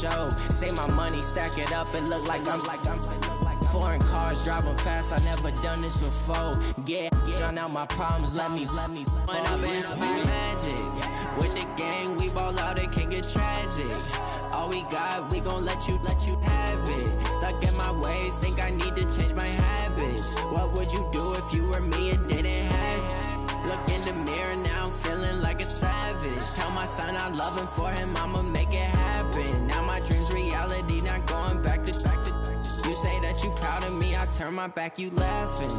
show. Say my money, stack it up, it look like I'm foreign cars, driving fast, I never done this before. Get drown out my problems, let me When I've been up is magic. With the gang, we ball out, it can get tragic. All we got, we gon' let you have it. Stuck in my ways, think I need to change my habits. What would you do if you were me and didn't have it? Look in the mirror, now I'm feeling like a savage. Tell my son I love him, for him I'ma make it happen. Now my dream's reality, not going back to. You say that you proud of me, I turn my back, you laughing.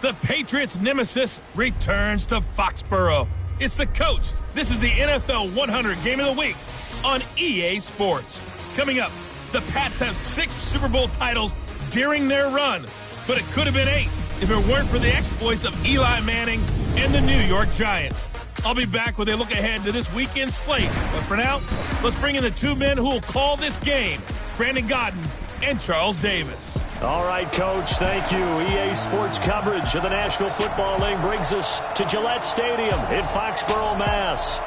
The Patriots' nemesis returns to Foxborough. It's the coach. This is the NFL 100 Game of the Week on EA Sports. Coming up, the Pats have 6 Super Bowl titles during their run, but it could have been 8 if it weren't for the exploits of Eli Manning and the New York Giants. I'll be back with a look ahead to this weekend's slate. But for now, let's bring in the 2 men who will call this game, Brandon Godden and Charles Davis. All right, Coach, thank you. EA Sports coverage of the National Football League brings us to Gillette Stadium in Foxborough, Mass.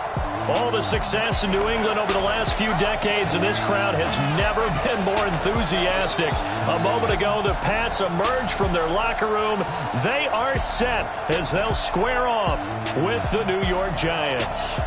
All the success in New England over the last few decades, and this crowd has never been more enthusiastic. A moment ago, the Pats emerged from their locker room. They are set as they'll square off with the New York Giants.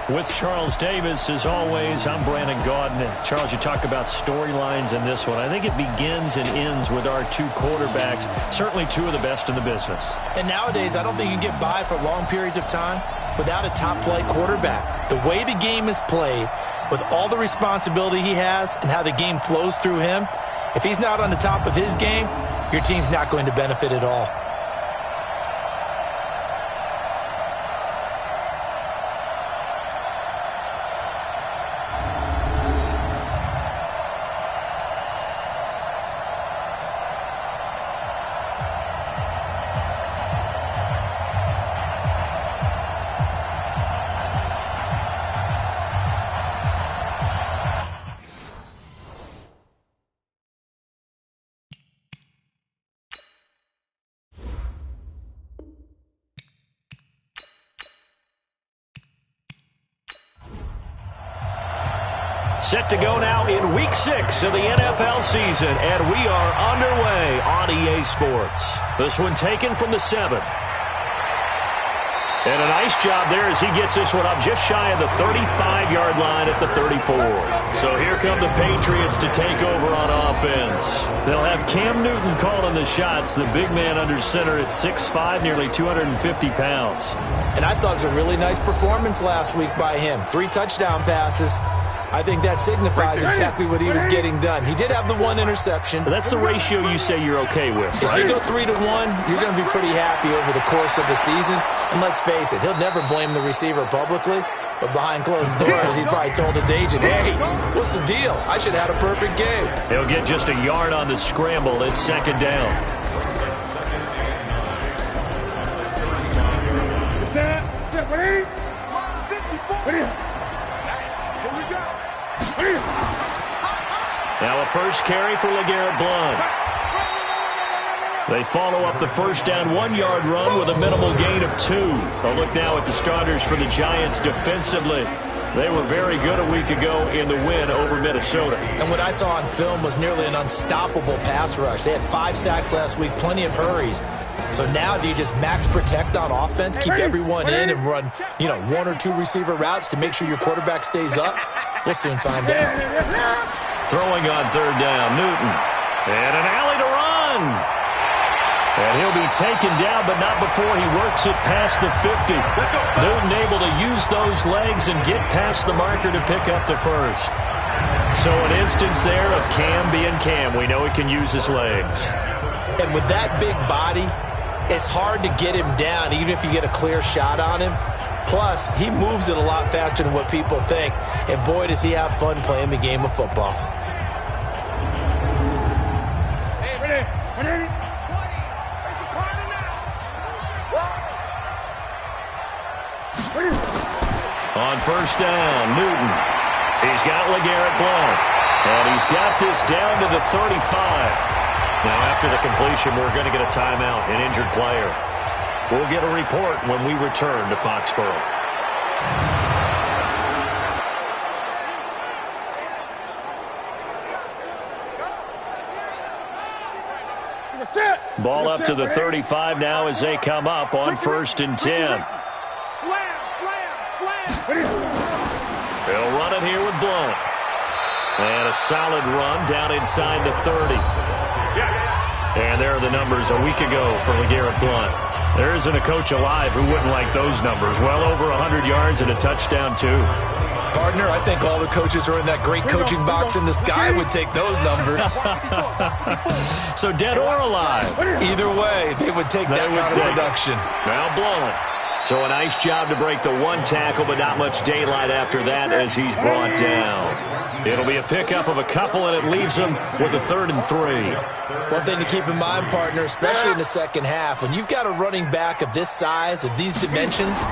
With Charles Davis, as always, I'm Brandon Gaudin. Charles, you talk about storylines in this one. I think it begins and ends with our 2 quarterbacks, certainly 2 of the best in the business. And nowadays, I don't think you can get by for long periods of time without a top-flight quarterback. The way the game is played, with all the responsibility he has and how the game flows through him, if he's not on the top of his game, your team's not going to benefit at all. Set to go now in Week 6 of the NFL season, and we are underway on EA Sports. This one taken from the 7. And a nice job there as he gets this one up just shy of the 35-yard line at the 34. So here come the Patriots to take over on offense. They'll have Cam Newton calling the shots, the big man under center at 6'5", nearly 250 pounds. And I thought it was a really nice performance last week by him. 3 touchdown passes. I think that signifies exactly what he was getting done. He did have the 1 interception. But that's the ratio you say you're okay with, right? If you go 3 to 1, you're going to be pretty happy over the course of the season. And let's face it, he'll never blame the receiver publicly. But behind closed doors, he probably told his agent, hey, what's the deal? I should have had a perfect game. He'll get just a yard on the scramble. It's 2nd down. Now a first carry for LeGarrette Blount. They follow up the first down 1-yard run with a minimal gain of 2. A look now at the starters for the Giants defensively. They were very good a week ago in the win over Minnesota. And what I saw on film was nearly an unstoppable pass rush. They had 5 sacks last week, plenty of hurries. So now do you just max protect on offense, keep everyone in and run, 1 or 2 receiver routes to make sure your quarterback stays up? We'll soon find out. Throwing on 3rd down, Newton. And an alley to run. And he'll be taken down, but not before he works it past the 50. Newton able to use those legs and get past the marker to pick up the first. So an instance there of Cam being Cam. We know he can use his legs. And with that big body, it's hard to get him down, even if you get a clear shot on him. Plus, he moves it a lot faster than what people think. And boy, does he have fun playing the game of football. On first down, Newton. He's got LeGarrette Blount. And he's got this down to the 35. Now, after the completion, we're going to get a timeout, an injured player. We'll get a report when we return to Foxborough. Ball up to the 35 now as they come up on 1st and 10. They'll run it here with Blount. And a solid run down inside the 30. And there are the numbers a week ago for LeGarrette Blount. There isn't a coach alive who wouldn't like those numbers. Well over 100 yards and a touchdown, too. Partner, I think all the coaches who are in that great coaching box in the sky would take those numbers. So dead or alive? Either way, they would take that kind of production. Now Blount. So a nice job to break the one tackle, but not much daylight after that as he's brought down. It'll be a pickup of a couple, and it leaves them with a 3rd and 3. One thing to keep in mind, partner, especially in the second half, when you've got a running back of this size, of these dimensions,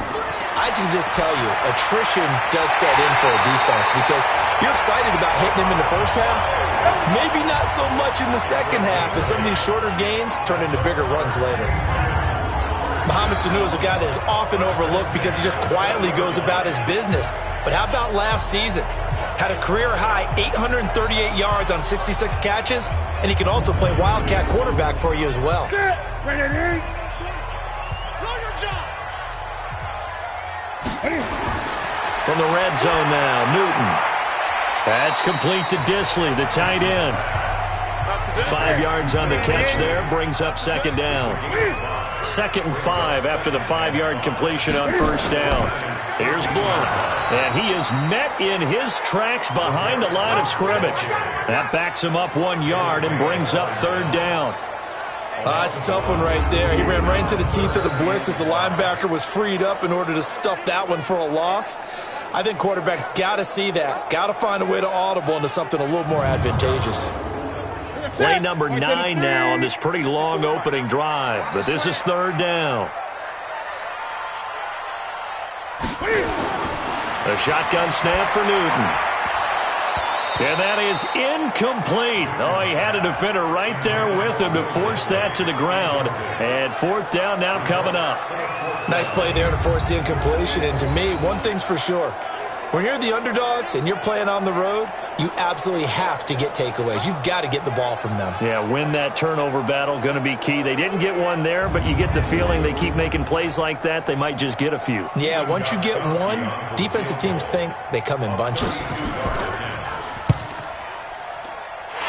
I can just tell you, attrition does set in for a defense because you're excited about hitting him in the first half. Maybe not so much in the second half, and some of these shorter gains turn into bigger runs later. Mohamed Sanu is a guy that is often overlooked because he just quietly goes about his business. But how about last season? Had a career-high 838 yards on 66 catches, and he can also play Wildcat quarterback for you as well. From the red zone now, Newton. That's complete to Disley, the tight end. 5 yards on the catch there, brings up 2nd down. 2nd and 5 after the 5-yard completion on 1st down. Here's Blount, and he is met in his tracks behind the line of scrimmage. That backs him up 1 yard and brings up 3rd down. It's a tough one right there. He ran right into the teeth of the blitz as the linebacker was freed up in order to stuff that one for a loss. I think quarterbacks got to see that. Got to find a way to audible into something a little more advantageous. Play number 9 now on this pretty long opening drive, but this is 3rd down. A shotgun snap for Newton. And that is incomplete. Oh, he had a defender right there with him to force that to the ground. And 4th down now coming up. Nice play there to force the incompletion. And to me, one thing's for sure. When you're the underdogs and you're playing on the road, you absolutely have to get takeaways. You've got to get the ball from them. Yeah, win that turnover battle, going to be key. They didn't get one there, but you get the feeling they keep making plays like that, they might just get a few. Yeah, once you get one, defensive teams think they come in bunches.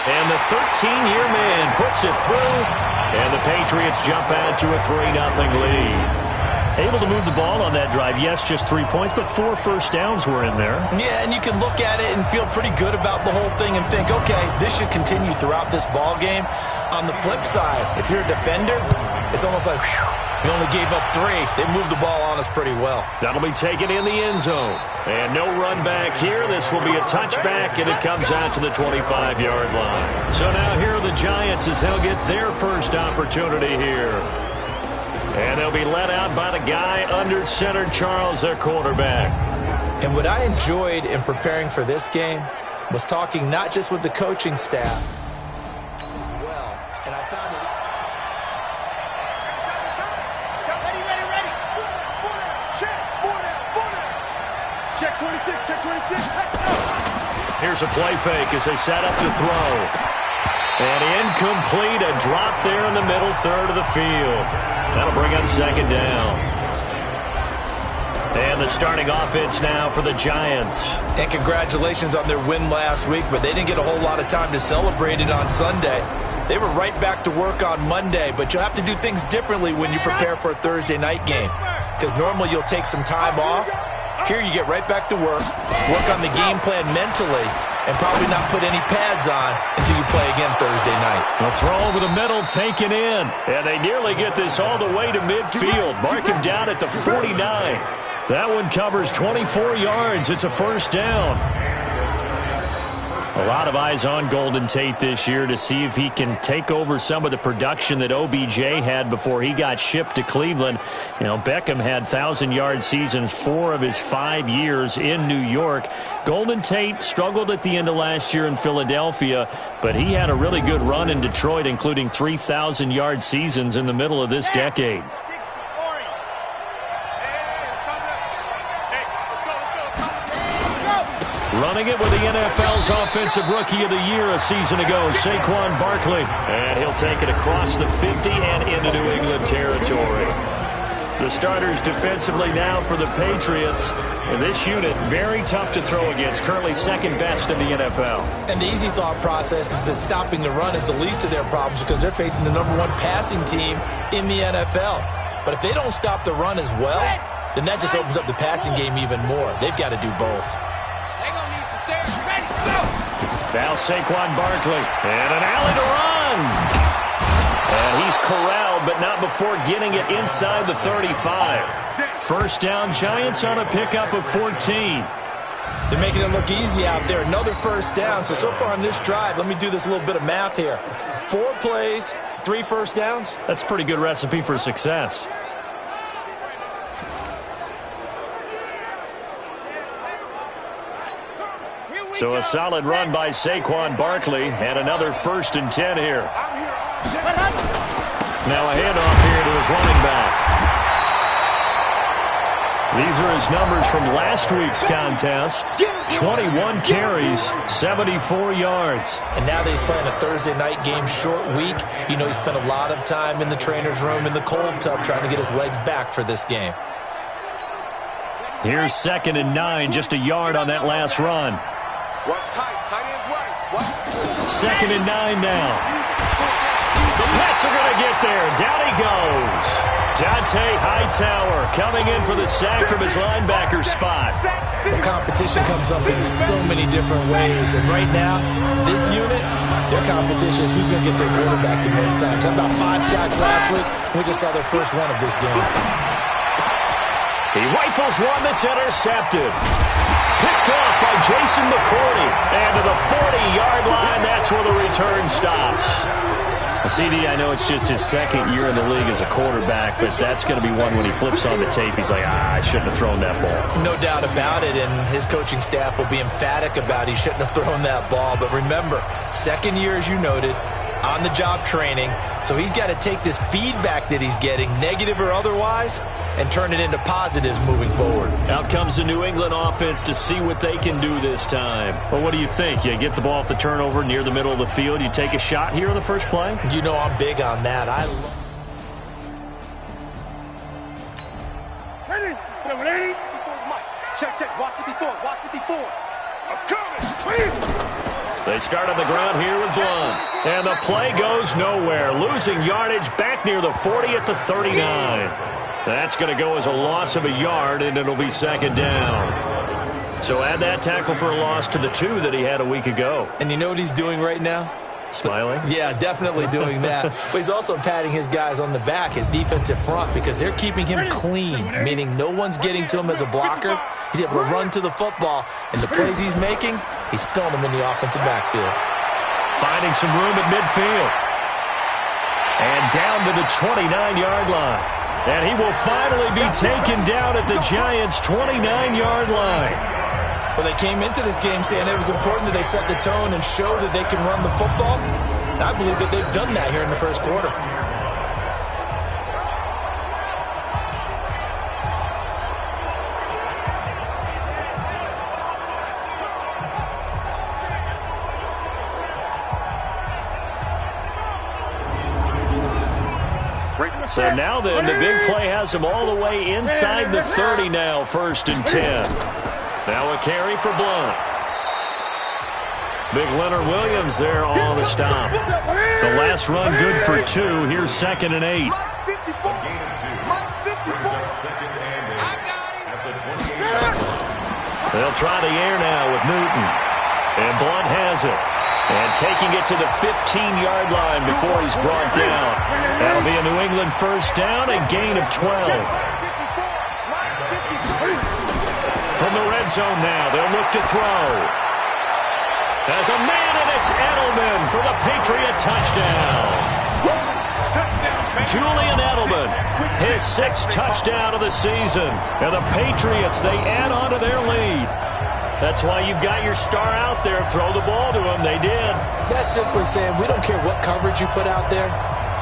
And the 13-year man puts it through, and the Patriots jump out to a 3-0 lead. Able to move the ball on that drive. Yes, just 3 points, but 4 first downs were in there. Yeah, and you can look at it and feel pretty good about the whole thing and think, okay, this should continue throughout this ball game. On the flip side, if you're a defender, it's almost like, whew, we only gave up 3. They moved the ball on us pretty well. That'll be taken in the end zone. And no run back here. This will be a touchback, and it comes out to the 25-yard line. So now here are the Giants as they'll get their first opportunity here. And they'll be let out by the guy under center, Charles, their quarterback. And what I enjoyed in preparing for this game was talking not just with the coaching staff as well. And I found it. Ready. Check 26, check 26. Here's a play fake as they set up to throw. And incomplete, a drop there in the middle third of the field. That'll bring up 2nd down. And the starting offense now for the Giants. And congratulations on their win last week, but they didn't get a whole lot of time to celebrate it on Sunday. They were right back to work on Monday, but you'll have to do things differently when you prepare for a Thursday night game. Because normally you'll take some time off. Here you get right back to work on the game plan mentally, and probably not put any pads on until you play again Thursday night. A throw over the middle taken in. And they nearly get this all the way to midfield. Mark him down at the 49. That one covers 24 yards. It's a 1st down. A lot of eyes on Golden Tate this year to see if he can take over some of the production that OBJ had before he got shipped to Cleveland. You know, Beckham had 1,000-yard seasons 4 of his 5 years in New York. Golden Tate struggled at the end of last year in Philadelphia, but he had a really good run in Detroit, including 3,000-yard seasons in the middle of this decade. Running it with the NFL's Offensive Rookie of the Year a season ago, Saquon Barkley. And he'll take it across the 50 and into New England territory. The starters defensively now for the Patriots. And this unit, very tough to throw against, currently second best in the NFL. And the easy thought process is that stopping the run is the least of their problems because they're facing the #1 passing team in the NFL. But if they don't stop the run as well, then that just opens up the passing game even more. They've got to do both. Now Saquon Barkley, and an alley to run. And he's corralled, but not before getting it inside the 35. First down, Giants on a pickup of 14. They're making it look easy out there. Another first down. So far on this drive, let me do this little bit of math here. 4 plays, 3 first downs. That's a pretty good recipe for success. So a solid run by Saquon Barkley, and another 1st and 10 here. Now a handoff here to his running back. These are his numbers from last week's contest. 21 carries, 74 yards. And now that he's playing a Thursday night game, short week, you know he spent a lot of time in the trainer's room in the cold tub trying to get his legs back for this game. Here's 2nd and 9, just a yard on that last run. What's tight? Tight is right. What? 2nd and 9 now. The Pats are going to get there. Down he goes. Dante Hightower coming in for the sack from his linebacker spot. The competition comes up in so many different ways. And right now, this unit, their competition is who's going to get to a quarterback the most times. Had about 5 sacks last week. We just saw their first one of this game. He rifles one that's intercepted. Picked off by Jason McCourty. And to the 40-yard line, that's where the return stops. CD, I know it's just his 2nd year in the league as a quarterback, but that's going to be one when he flips on the tape, he's like, I shouldn't have thrown that ball. No doubt about it, and his coaching staff will be emphatic about he shouldn't have thrown that ball. But remember, 2nd year, as you noted, on-the-job training, so he's got to take this feedback that he's getting, negative or otherwise, and turn it into positives moving forward. Out comes the New England offense to see what they can do this time. Well, what do you think? You get the ball off the turnover near the middle of the field, you take a shot here on the first play? You know I'm big on that. Ready? Ready? Check, check. Watch 54. Watch 54. I'm coming. Please. They start on the ground here with Blunt. And the play goes nowhere. Losing yardage back near the 40 at the 39. That's going to go as a loss of a yard, and it'll be 2nd down. So add that tackle for a loss to the 2 that he had a week ago. And you know what he's doing right now? Smiling? Yeah, definitely doing that. But he's also patting his guys on the back, his defensive front, because they're keeping him clean, meaning no one's getting to him as a blocker. He's able to run to the football, and the plays he's making, he's throwing them in the offensive backfield. Finding some room at midfield. And down to the 29-yard line. And he will finally be taken down at the Giants' 29-yard line. Well, they came into this game saying it was important that they set the tone and show that they can run the football. And I believe that they've done that here in the first quarter. So now then, the big play has him all the way inside the 30 now, 1st and 10. Now a carry for Blunt. Big Leonard Williams there on the stop. The last run good for 2. Here's 2nd and 8. They'll try the air now with Newton. And Blunt has it. And taking it to the 15-yard line before he's brought down. That'll be a New England first down, a gain of 12. From the red zone now, they'll look to throw. As a man, and it's Edelman for the Patriot touchdown. Julian Edelman, his 6th touchdown of the season. And the Patriots, they add on to their lead. That's why you've got your star out there. Throw the ball to him. They did. That's simply saying we don't care what coverage you put out there.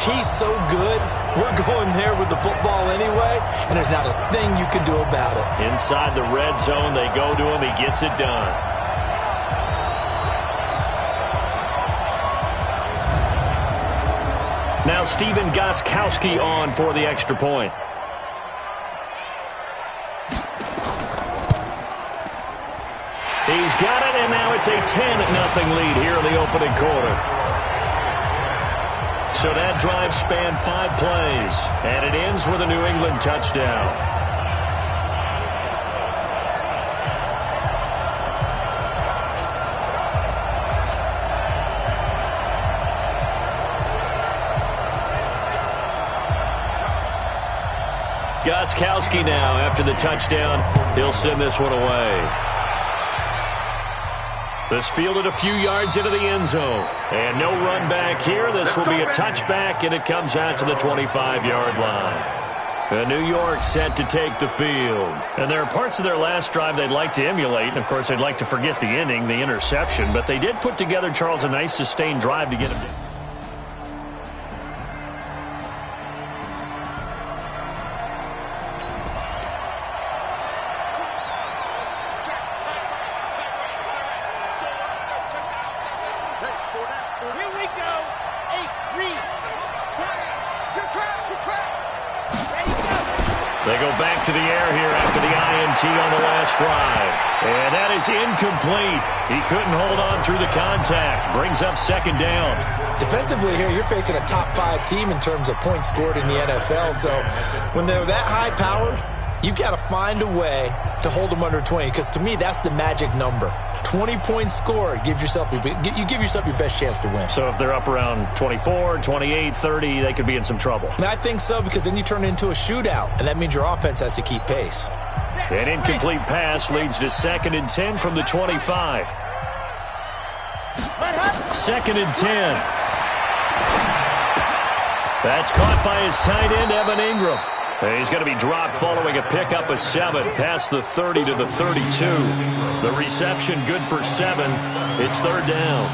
He's so good. We're going there with the football anyway, and there's not a thing you can do about it. Inside the red zone, they go to him. He gets it done. Now Steven Gostkowski on for the extra point. He's got it, and now it's a 10-0 lead here in the opening quarter. So that drive spanned 5 plays, and it ends with a New England touchdown. Gostkowski now, after the touchdown, he'll send this one away. This fielded a few yards into the end zone. And no run back here. This will be a touchback, and it comes out to the 25-yard line. And New York set to take the field. And there are parts of their last drive they'd like to emulate. And, of course, they'd like to forget the inning, the interception. But they did put together, Charles, a nice sustained drive to get him. They go back to the air here after the INT on the last drive. And that is incomplete. He couldn't hold on through the contact. Brings up second down. Defensively here, you're facing a top-5 team in terms of points scored in the NFL. So when they're that high-powered, you've got to find a way to hold them under 20. Because to me, that's the magic number. 20 points scored, you give yourself your best chance to win. So if they're up around 24, 28, 30, they could be in some trouble. I think so, because then you turn it into a shootout, and that means your offense has to keep pace. An incomplete pass leads to 2nd and 10 from the 25. 2nd and 10. That's caught by his tight end, Evan Ingram. He's going to be dropped following a pickup of 7 past the 30 to the 32. The reception good for 7. It's 3rd down.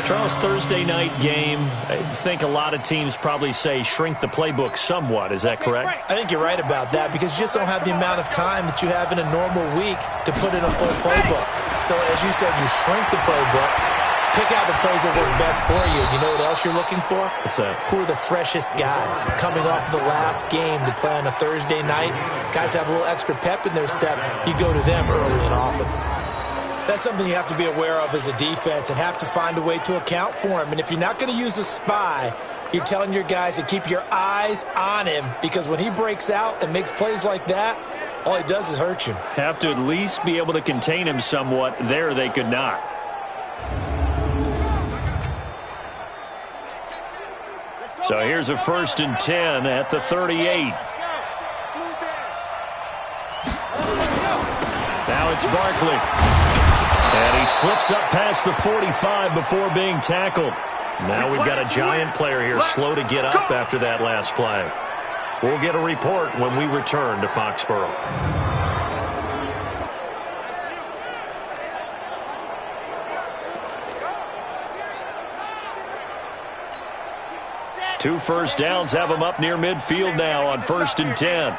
Charles, Thursday night game, I think a lot of teams probably say shrink the playbook somewhat. Is that correct? I think you're right about that because you just don't have the amount of time that you have in a normal week to put in a full playbook. So as you said, you shrink the playbook. Pick out the plays that work best for you. You know what else you're looking for? What's that? Who are the freshest guys coming off the last game to play on a Thursday night? Guys have a little extra pep in their step. You go to them early and often. That's something you have to be aware of as a defense and have to find a way to account for him. And if you're not going to use a spy, you're telling your guys to keep your eyes on him because when he breaks out and makes plays like that, all he does is hurt you. Have to at least be able to contain him somewhat. There they could not. So here's a 1st and 10 at the 38. Now it's Barkley. And he slips up past the 45 before being tackled. Now we've got a giant player here slow to get up after that last play. We'll get a report when we return to Foxborough. Two first downs have him up near midfield now on 1st and 10.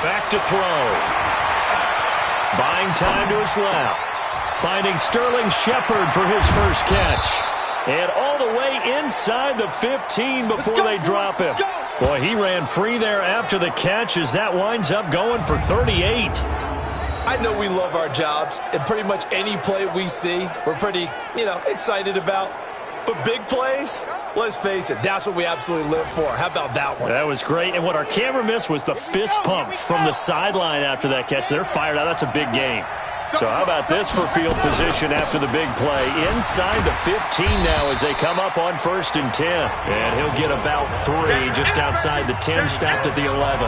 Back to throw. Buying time to his left. Finding Sterling Shepard for his first catch. And all the way inside the 15 before they drop him. Boy, he ran free there after the catch as that winds up going for 38. I know we love our jobs, and pretty much any play we see, we're pretty, excited about. But big plays, let's face it, that's what we absolutely live for. How about that one? That was great. And what our camera missed was the fist pump from the sideline after that catch. They're fired out. That's a big game. So how about this for field position after the big play? Inside the 15 now as they come up on 1st and 10. And he'll get about 3 just outside the 10, stopped at the 11.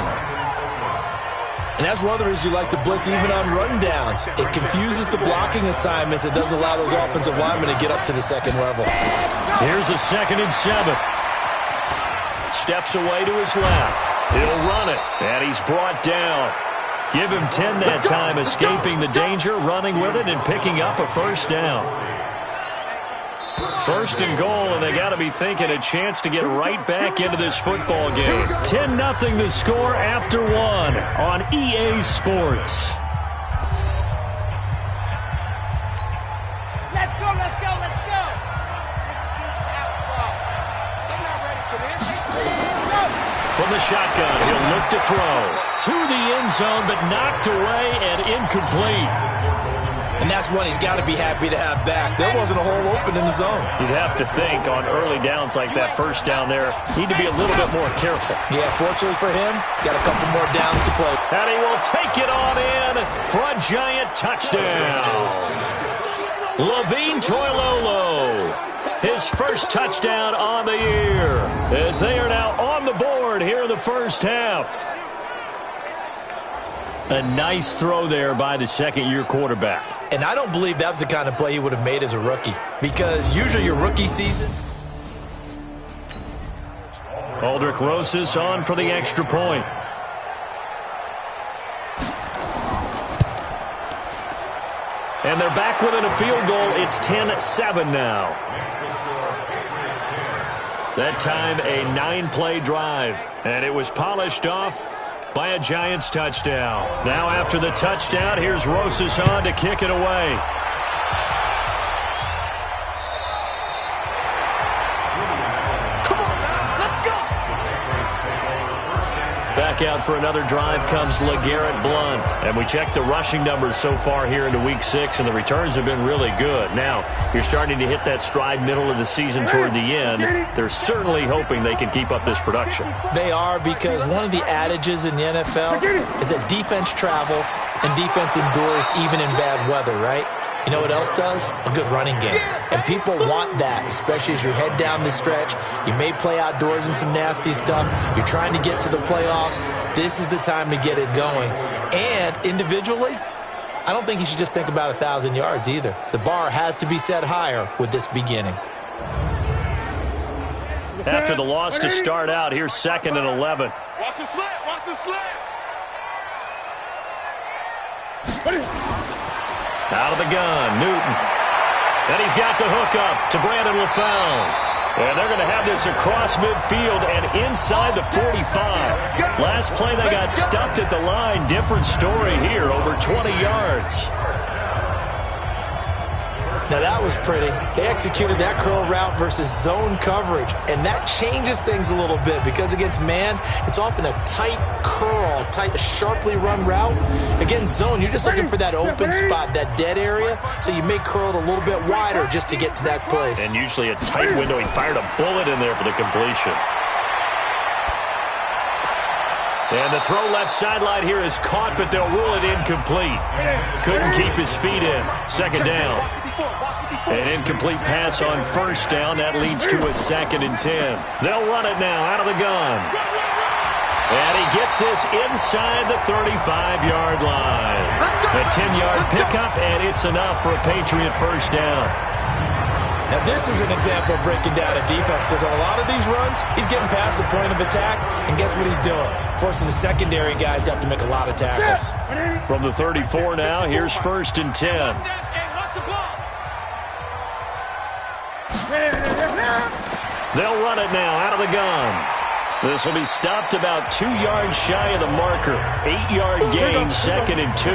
And that's one of the reasons you like to blitz even on rundowns. It confuses the blocking assignments. It doesn't allow those offensive linemen to get up to the second level. Here's a 2nd and 7. Steps away to his left. He'll run it. And he's brought down. Give him 10 that time, escaping the danger, running with it, and picking up a 1st down. 1st and goal, and they got to be thinking a chance to get right back into this football game. 10-0 the score after 1 on EA Sports. Let's go, let's go, let's go. the shotgun. He'll look to throw. To the end zone, but knocked away and incomplete. And that's one he's got to be happy to have back. There wasn't a hole open in the zone. You'd have to think on early downs like that, first down there, need to be a little bit more careful. Yeah, fortunately for him, got a couple more downs to play. And he will take it on in for a giant touchdown. Levine Toilolo, his first touchdown on the year, as they are now on the board here in the first half. A nice throw there by the second-year quarterback. And I don't believe that was the kind of play he would have made as a rookie, because usually your rookie season. Aldrich Rosas on for the extra point. And they're back within a field goal. It's 10-7 now. That time a 9-play drive. And it was polished off by a Giants touchdown. Now after the touchdown, here's Rosas on to kick it away. Back out for another drive comes LeGarrette Blount. And we checked the rushing numbers so far here into Week 6, and the returns have been really good. Now, you're starting to hit that stride middle of the season toward the end. They're certainly hoping they can keep up this production. They are, because one of the adages in the NFL is that defense travels and defense endures even in bad weather, right? You know what else does? A good running game. And people want that, especially as you head down the stretch. You may play outdoors in some nasty stuff. You're trying to get to the playoffs. This is the time to get it going. And individually, I don't think you should just think about 1,000 yards either. The bar has to be set higher with this beginning. After the loss to start out, here's 2nd and 11. Watch the slant. Watch the slant. Out of the gun, Newton. And he's got the hook up to Brandon LaFell. And they're going to have this across midfield and inside the 45. Last play, they got stuffed at the line. Different story here, over 20 yards. Now that was pretty. They executed that curl route versus zone coverage, and that changes things a little bit because against man, it's often a tight curl, tight, sharply run route. Against zone, you're just looking for that open spot, that dead area, so you may curl it a little bit wider just to get to that place. And usually a tight window. He fired a bullet in there for the completion. And the throw left sideline here is caught, but they'll rule it incomplete. Couldn't keep his feet in. 2nd down. An incomplete pass on 1st down. That leads to a 2nd and 10. They'll run it now out of the gun. And he gets this inside the 35-yard line. A 10-yard pickup, and it's enough for a Patriot 1st down. Now, this is an example of breaking down a defense because on a lot of these runs, he's getting past the point of attack, and guess what he's doing? Forcing the secondary guys to have to make a lot of tackles. From the 34 now, here's 1st and 10. They'll run it now out of the gun. This will be stopped about 2 yards shy of the marker. 8-yard gain, 2nd and 2.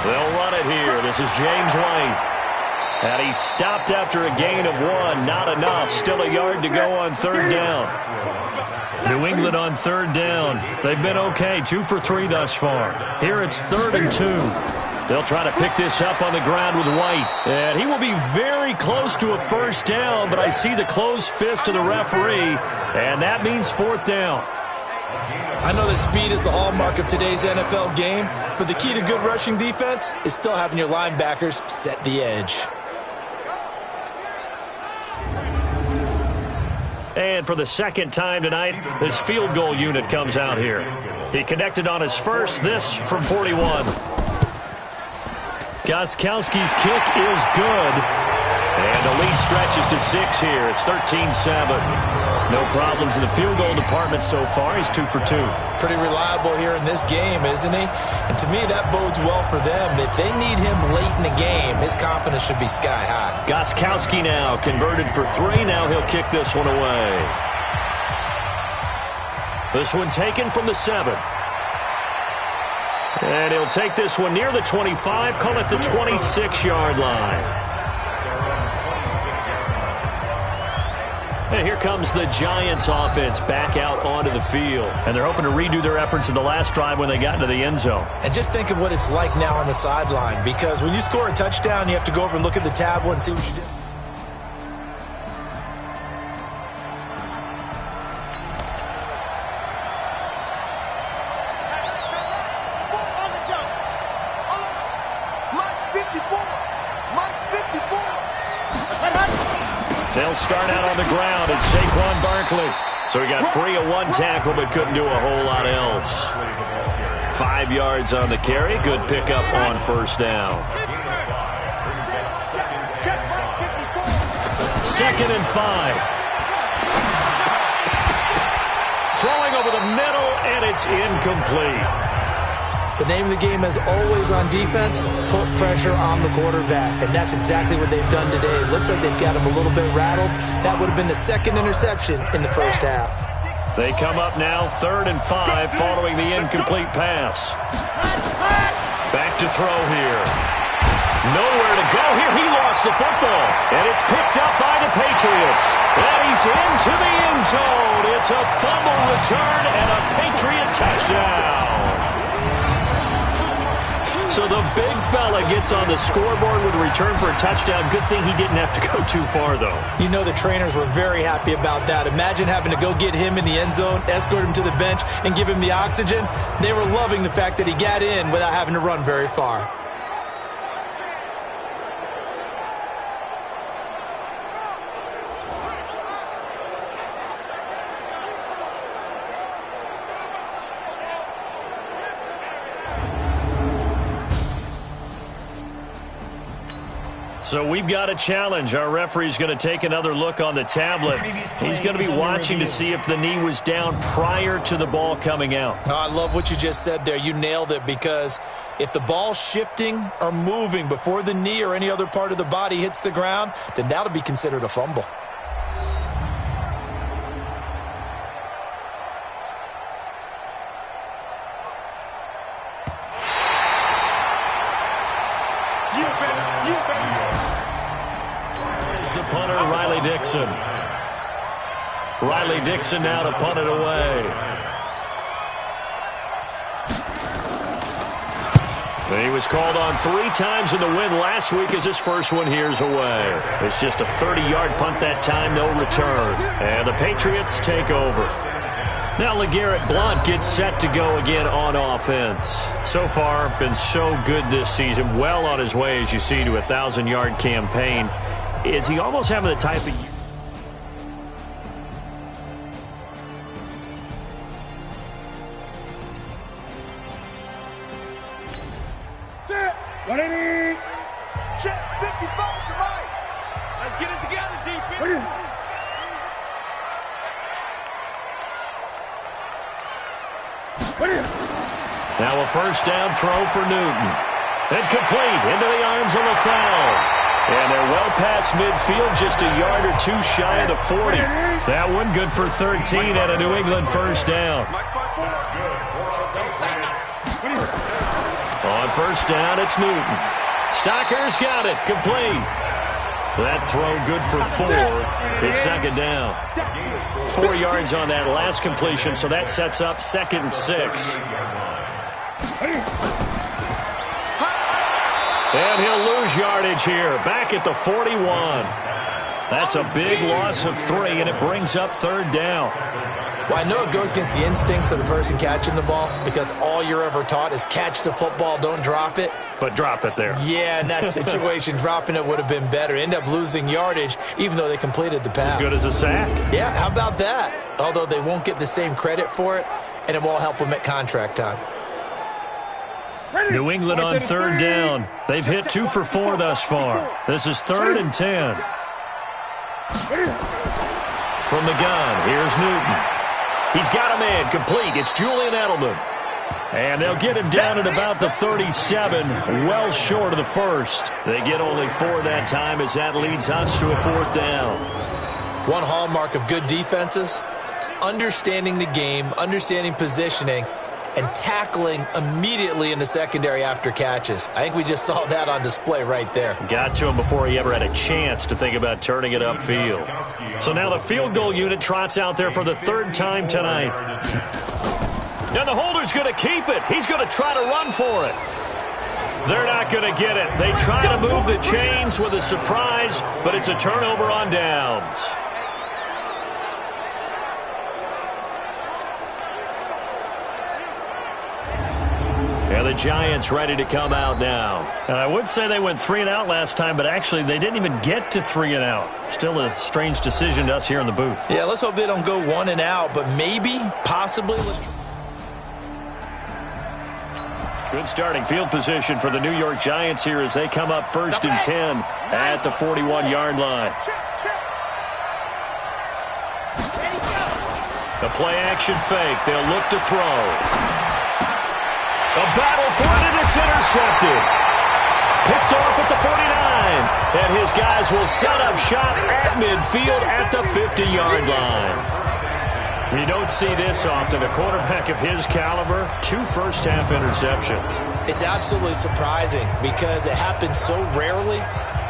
They'll run it here. This is James White. And he's stopped after a gain of 1. Not enough. Still a yard to go on 3rd down. New England on 3rd down. They've been okay. 2 for 3 thus far. Here it's 3rd and 2. They'll try to pick this up on the ground with White. And he will be very close to a 1st down, but I see the closed fist of the referee, and that means 4th down. I know that speed is the hallmark of today's NFL game, but the key to good rushing defense is still having your linebackers set the edge. And for the 2nd time tonight, his field goal unit comes out here. He connected on his first, this from 41. Gostkowski's kick is good. And the lead stretches to 6 here. It's 13-7. No problems in the field goal department so far. He's 2 for 2. Pretty reliable here in this game, isn't he? And to me, that bodes well for them. If they need him late in the game, his confidence should be sky high. Gostkowski now converted for 3. Now he'll kick this one away. This one taken from the 7. And he'll take this one near the 25, call it the 26-yard line. And here comes the Giants offense back out onto the field. And they're hoping to redo their efforts in the last drive when they got into the end zone. And just think of what it's like now on the sideline, because when you score a touchdown, you have to go over and look at the tablet and see what you did. They'll start out on the ground. It's Saquon Barkley. So he got free of one tackle but couldn't do a whole lot else. 5 yards on the carry. Good pickup on first down. 2nd and 5. Throwing over the middle, and it's incomplete. The name of the game is always on defense, put pressure on the quarterback. And that's exactly what they've done today. It looks like they've got him a little bit rattled. That would have been the 2nd interception in the first half. They come up now 3rd and 5 following the incomplete pass. Back to throw here. Nowhere to go here. He lost the football. And it's picked up by the Patriots. And he's into the end zone. It's a fumble return and a Patriot touchdown. So the big fella gets on the scoreboard with a return for a touchdown. Good thing he didn't have to go too far, though. You know the trainers were very happy about that. Imagine having to go get him in the end zone, escort him to the bench, and give him the oxygen. They were loving the fact that he got in without having to run very far. So we've got a challenge. Our referee's going to take another look on the tablet. He's going to be watching to see if the knee was down prior to the ball coming out. Oh, I love what you just said there. You nailed it, because if the ball's shifting or moving before the knee or any other part of the body hits the ground, then that'll be considered a fumble. The punter, Riley Dixon. Riley Dixon now to punt it away. He was called on 3 times in the win last week as his first one here's away. It's just a 30-yard punt that time, no return. And the Patriots take over. Now LeGarrette Blount gets set to go again on offense. So far, been so good this season. Well on his way, as you see, to a 1,000-yard campaign. Is he almost having the type of... Set. 180. Check. 55 to right. Let's get it together, defense. Now a first down throw for Newton. And complete into the arms of LaFell. And they're well past midfield, just a yard or 2 shy of the 40. That one good for 13 and a New England first down. On first down, it's Newton. Stocker's got it, complete. That throw good for 4. It's 2nd down. 4 yards on that last completion, so that sets up 2nd and 6. And he'll lose yardage here, back at the 41. That's a big loss of 3, and it brings up 3rd down. Well, I know it goes against the instincts of the person catching the ball, because all you're ever taught is catch the football, don't drop it. But drop it there. Yeah, in that situation, dropping it would have been better. End up losing yardage, even though they completed the pass. As good as a sack. Yeah, how about that? Although they won't get the same credit for it, and it won't help them at contract time. New England on 3rd down. They've hit 2 for 4 thus far. This is 3rd and 10. From the gun, here's Newton. He's got a man complete. It's Julian Edelman. And they'll get him down at about the 37, well short of the first. They get only 4 that time, as that leads us to a 4th down. One hallmark of good defenses is understanding the game, understanding positioning, and tackling immediately in the secondary after catches. I think we just saw that on display right there. Got to him before he ever had a chance to think about turning it upfield. So now the field goal unit trots out there for the third time tonight. And the holder's going to keep it. He's going to try to run for it. They're not going to get it. They try to move the chains with a surprise, but it's a turnover on downs. And the Giants ready to come out now. And I would say they went 3 and out last time, but actually they didn't even get to 3 and out. Still a strange decision to us here in the booth. Yeah, let's hope they don't go 1 and out, but maybe, possibly. Good starting field position for the New York Giants here as they come up 1st and 10 at the 41-yard line. The play-action fake. They'll look to throw. A battle for it, and it's intercepted. Picked off at the 49. And his guys will set up shop at midfield at the 50-yard line. You don't see this often. A quarterback of his caliber, 2 first-half interceptions. It's absolutely surprising because it happens so rarely.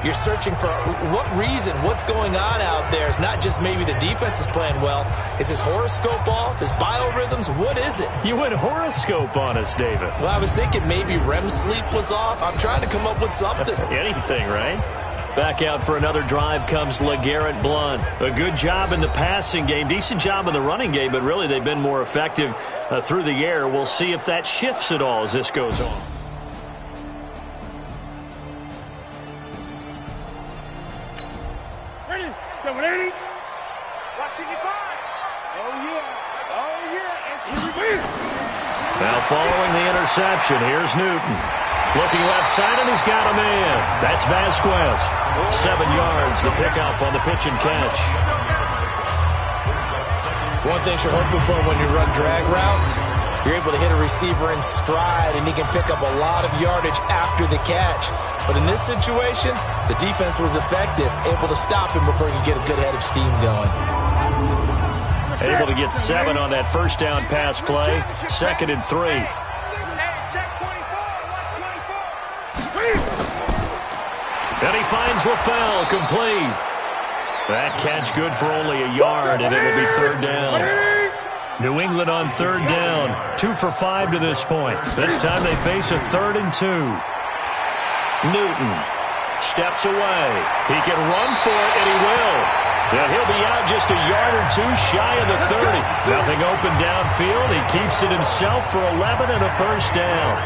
You're searching for what reason, what's going on out there. It's not just maybe the defense is playing well. Is his horoscope off? His biorhythms? What is it? You went horoscope on us, David. Well, I was thinking maybe REM sleep was off. I'm trying to come up with something. Anything, right? Back out for another drive comes LeGarrette Blount. A good job in the passing game, decent job in the running game, but really they've been more effective through the air. We'll see if that shifts at all as this goes on. Ready? Ready? Watching you fire. Oh, yeah. Oh, yeah. And here we go. Now following the interception, here's Newton. Looking left side, and he's got a man. That's Vasquez. 7 yards, the pickup on the pitch and catch. One thing you're hoping for when you run drag routes, you're able to hit a receiver in stride, and he can pick up a lot of yardage after the catch. But in this situation, the defense was effective, able to stop him before he could get a good head of steam going. Able to get 7 on that first down pass play. 2nd and 3. And he finds LaFell complete. That catch good for only a yard, and it'll be 3rd down. New England on 3rd down. 2 for 5 to this point. This time they face a 3rd and 2. Newton steps away. He can run for it, and he will. And he'll be out just a yard or 2 shy of the 30. Nothing open downfield. He keeps it himself for 11 and a first down.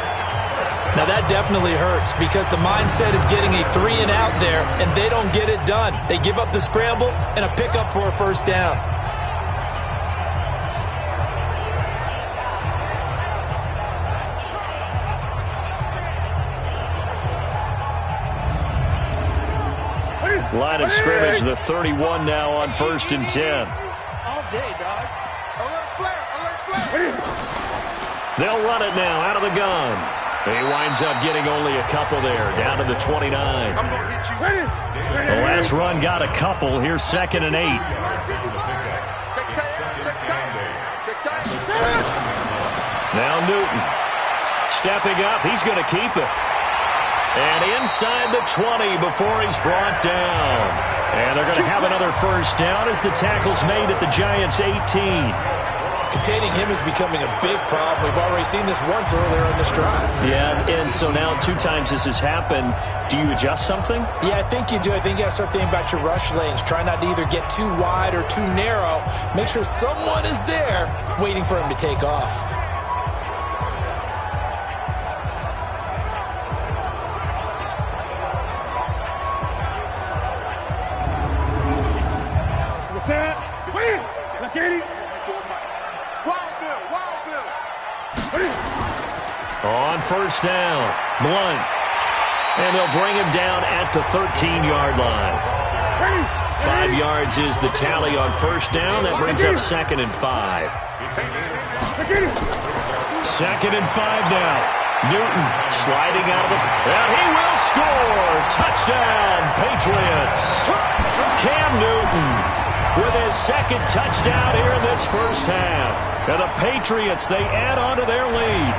Now that definitely hurts because the mindset is getting a 3 and out there, and they don't get it done. They give up the scramble and a pickup for a first down. Line of scrimmage, the 31 now on 1st and 10. All day, dog. Alert flare, alert flare. They'll run it now out of the gun. He winds up getting only a couple there, down to the 29. I'm going to hit you. Ready? The last run got a couple. Here's 2nd and 8. Now Newton stepping up. He's going to keep it. And inside the 20 before he's brought down. And they're going to have another first down as the tackle's made at the Giants' 18. Containing him is becoming a big problem. We've already seen this once earlier in this drive. Yeah, and so now 2 times this has happened. Do you adjust something? Yeah, I think you do. I think you got to start thinking about your rush lanes. Try not to either get too wide or too narrow. Make sure someone is there waiting for him to take off. What's that? Wait! Look at it. On first down, Blount. And they'll bring him down at the 13-yard line. 5 yards is the tally on first down. That brings up 2nd and 5. 2nd and 5 now. Newton sliding out of the... And he will score! Touchdown, Patriots! Cam Newton with his second touchdown here in this first half. And the Patriots, they add on to their lead.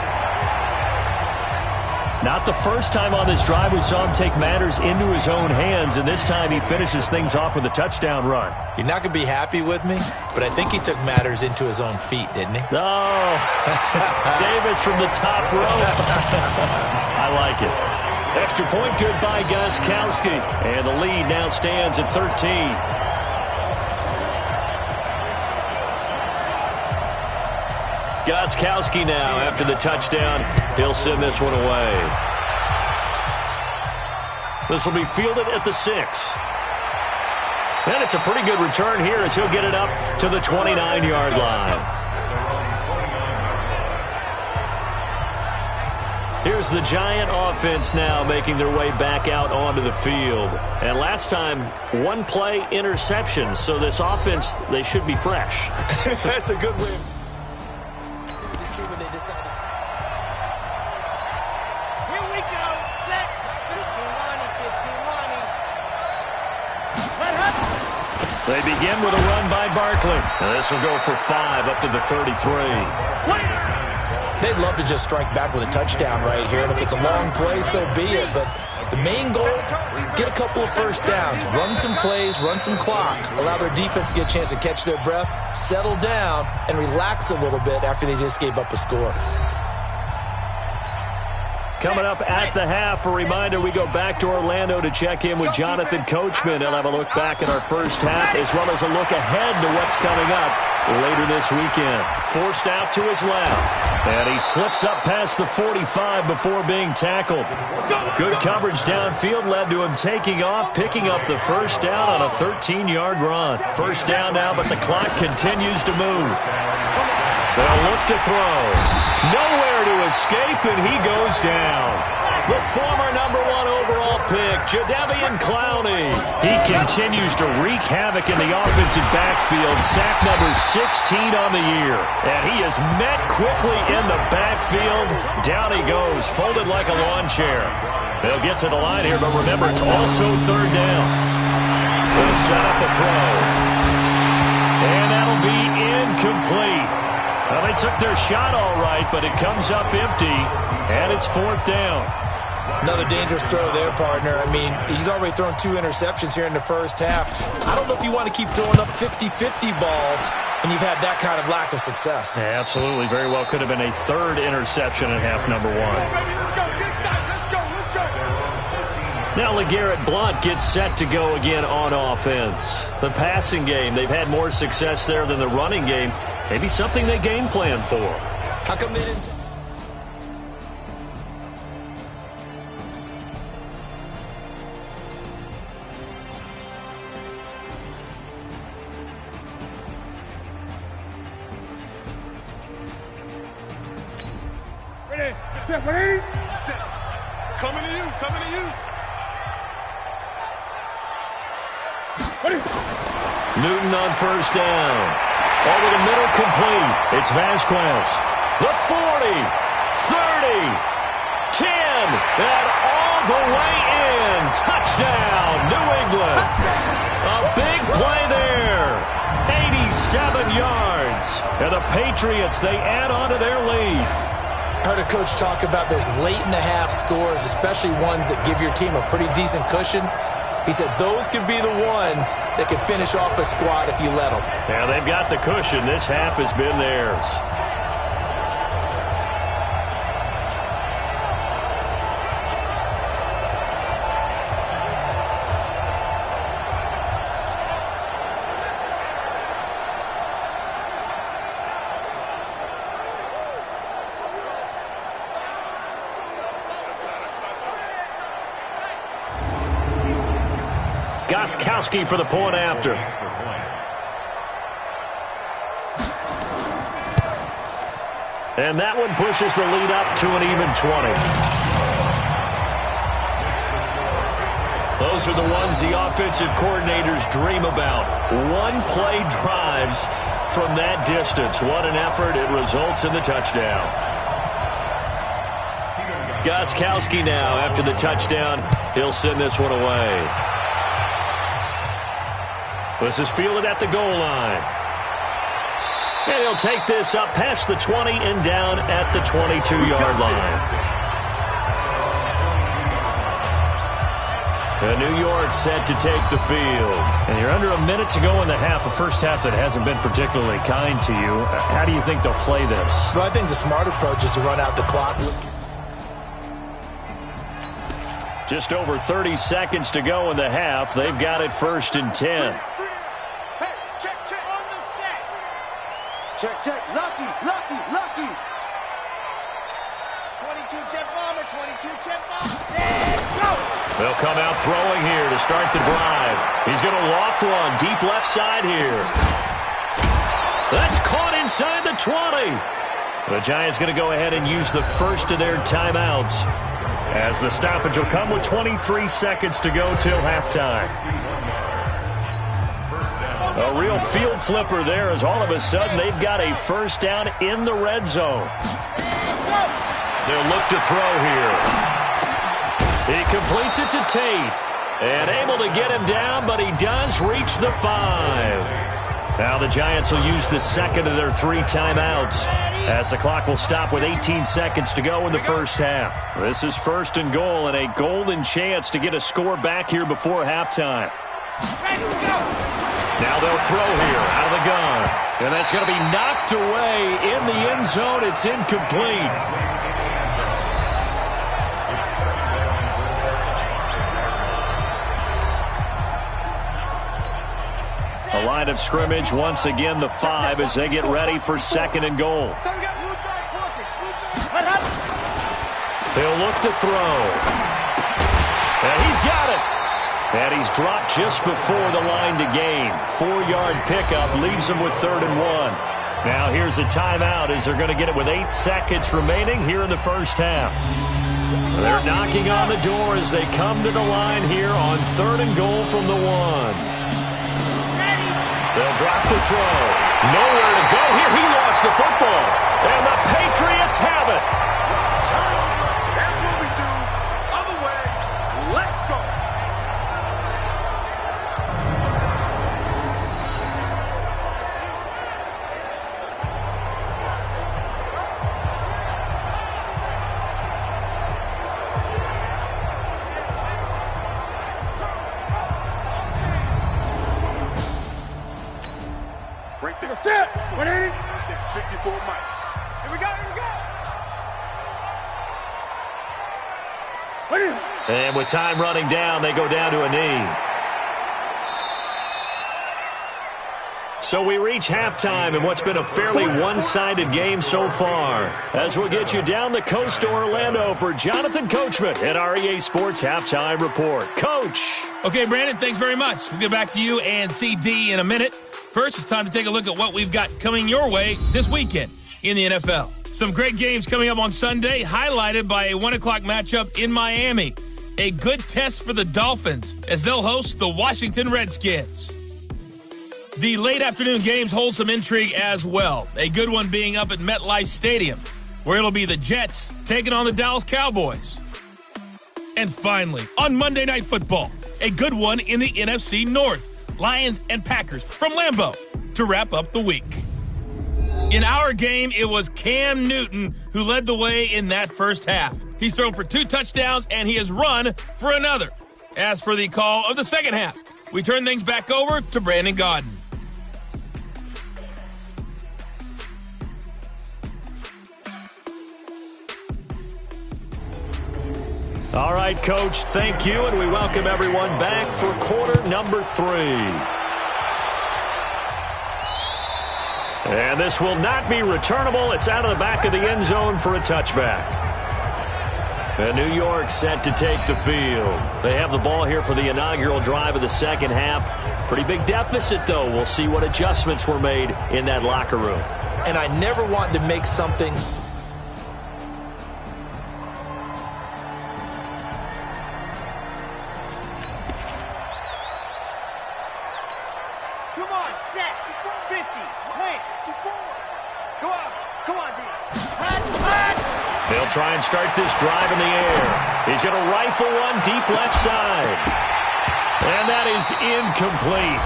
Not the first time on this drive we saw him take matters into his own hands, and this time he finishes things off with a touchdown run. You're not going to be happy with me, but I think he took matters into his own feet, didn't he? Oh, Davis from the top row. I like it. Extra point good by Gostkowski, and the lead now stands at 13. Gostkowski now after the touchdown. He'll send this one away. This will be fielded at the 6. And it's a pretty good return here as he'll get it up to the 29-yard line. Here's the Giant offense now making their way back out onto the field. And last time, one play interception. So this offense, they should be fresh. That's a good win. Here we go. Set. 15-Lonnie. They begin with a run by Barkley. And this will go for 5 up to the 33. They'd love to just strike back with a touchdown right here, and if it's a long play, so be it. But the main goal, get a couple of first downs, run some plays, run some clock, allow their defense to get a chance to catch their breath, settle down, and relax a little bit after they just gave up a score. Coming up at the half, a reminder, we go back to Orlando to check in with Jonathan Coachman. He'll have a look back at our first half as well as a look ahead to what's coming up later this weekend. Forced out to his left, and he slips up past the 45 before being tackled. Good coverage downfield led to him taking off, picking up the first down on a 13-yard run. First down now, but the clock continues to move. They'll look to throw. Nowhere to escape, and he goes down. The former #1 overall pick, Jadeveon Clowney. He continues to wreak havoc in the offensive backfield. Sack number 16 on the year. And he is met quickly in the backfield. Down he goes, folded like a lawn chair. They'll get to the line here, but remember, it's also third down. They'll set up the throw. And that'll be incomplete. Well, they took their shot all right, but it comes up empty, and it's fourth down. Another dangerous throw there, partner. I mean, he's already thrown 2 interceptions here in the first half. I don't know if you want to keep throwing up 50-50 balls when you've had that kind of lack of success. Yeah, absolutely. Very well could have been a third interception in half number 1. Now LeGarrette Blount gets set to go again on offense. The passing game, they've had more success there than the running game. Maybe something they game plan for. How come they didn't? Ready. Set. Ready. Set. Coming to you. Coming to you. Ready. Newton on first down. Over the middle, complete. It's Vasquez. The 40, 30, 10, and all the way in. Touchdown, New England. A big play there. 87 yards. And the Patriots, they add on to their lead. I heard a coach talk about those late-in-the-half scores, especially ones that give your team a pretty decent cushion. He said those could be the ones that could finish off a squad if you let them. Yeah, they've got the cushion. This half has been theirs. Gostkowski for the point after. And that one pushes the lead up to an even 20. Those are the ones the offensive coordinators dream about. One-play drives from that distance. What an effort. It results in the touchdown. Gostkowski now, after the touchdown, he'll send this one away. This is fielded at the goal line. And he'll take this up past the 20 and down at the 22-yard line. New York set to take the field. And you're under a minute to go in the half, a first half that hasn't been particularly kind to you. How do you think they'll play this? Well, I think the smart approach is to run out the clock. Just over 30 seconds to go in the half. They've got it 1st and 10. Hey, check on the set. Check. Lucky. 22 jet bomber, 22 jet bomber. Set, go. They'll come out throwing here to start the drive. He's going to loft one deep left side here. That's caught inside the 20. The Giants going to go ahead and use the first of their timeouts, as the stoppage will come with 23 seconds to go till halftime. A real field flipper there, as all of a sudden they've got a first down in the red zone. They'll look to throw here. He completes it to Tate, and able to get him down, but he does reach the 5. Now the Giants will use the second of their 3 timeouts, as the clock will stop with 18 seconds to go in the first half. This is 1st and goal, and a golden chance to get a score back here before halftime. Now they'll throw here out of the gun, and that's going to be knocked away in the end zone. It's incomplete. A line of scrimmage, once again the 5 as they get ready for 2nd and goal. They'll look to throw. And he's got it. And he's dropped just before the line to gain. 4-yard pickup leaves him with 3rd and 1. Now here's a timeout as they're going to get it with 8 seconds remaining here in the first half. They're knocking on the door as they come to the line here on 3rd and goal from the 1. They'll drop the throw. Nowhere to go here. He lost the football. And the Patriots have it. That's what we do. Other way. Let's go. Right there. Set. 180. 54 Mike. Here we go. And with time running down, they go down to a knee. So we reach halftime in what's been a fairly one-sided game so far, as we'll get you down the coast to Orlando for Jonathan Coachman at our EA Sports Halftime Report. Coach. Okay, Brandon, thanks very much. We'll get back to you and CD in a minute. First, it's time to take a look at what we've got coming your way this weekend in the NFL. Some great games coming up on Sunday, highlighted by a 1 o'clock matchup in Miami. A good test for the Dolphins as they'll host the Washington Redskins. The late afternoon games hold some intrigue as well. A good one being up at MetLife Stadium, where it'll be the Jets taking on the Dallas Cowboys. And finally, on Monday Night Football, a good one in the NFC North. Lions and Packers from Lambeau to wrap up the week. In our game, it was Cam Newton who led the way in that first half. He's thrown for 2 touchdowns, and he has run for another. As for the call of the second half, we turn things back over to Brandon Gaudin. All right, Coach, thank you, and we welcome everyone back for quarter number 3. And this will not be returnable. It's out of the back of the end zone for a touchback. And New York set to take the field. They have the ball here for the inaugural drive of the second half. Pretty big deficit, though. We'll see what adjustments were made in that locker room. And I never want to make something... Come on, set. 50. Plant. Come on, D. Hot. They'll try and start this drive in the air. He's going to rifle one deep left side. And that is incomplete.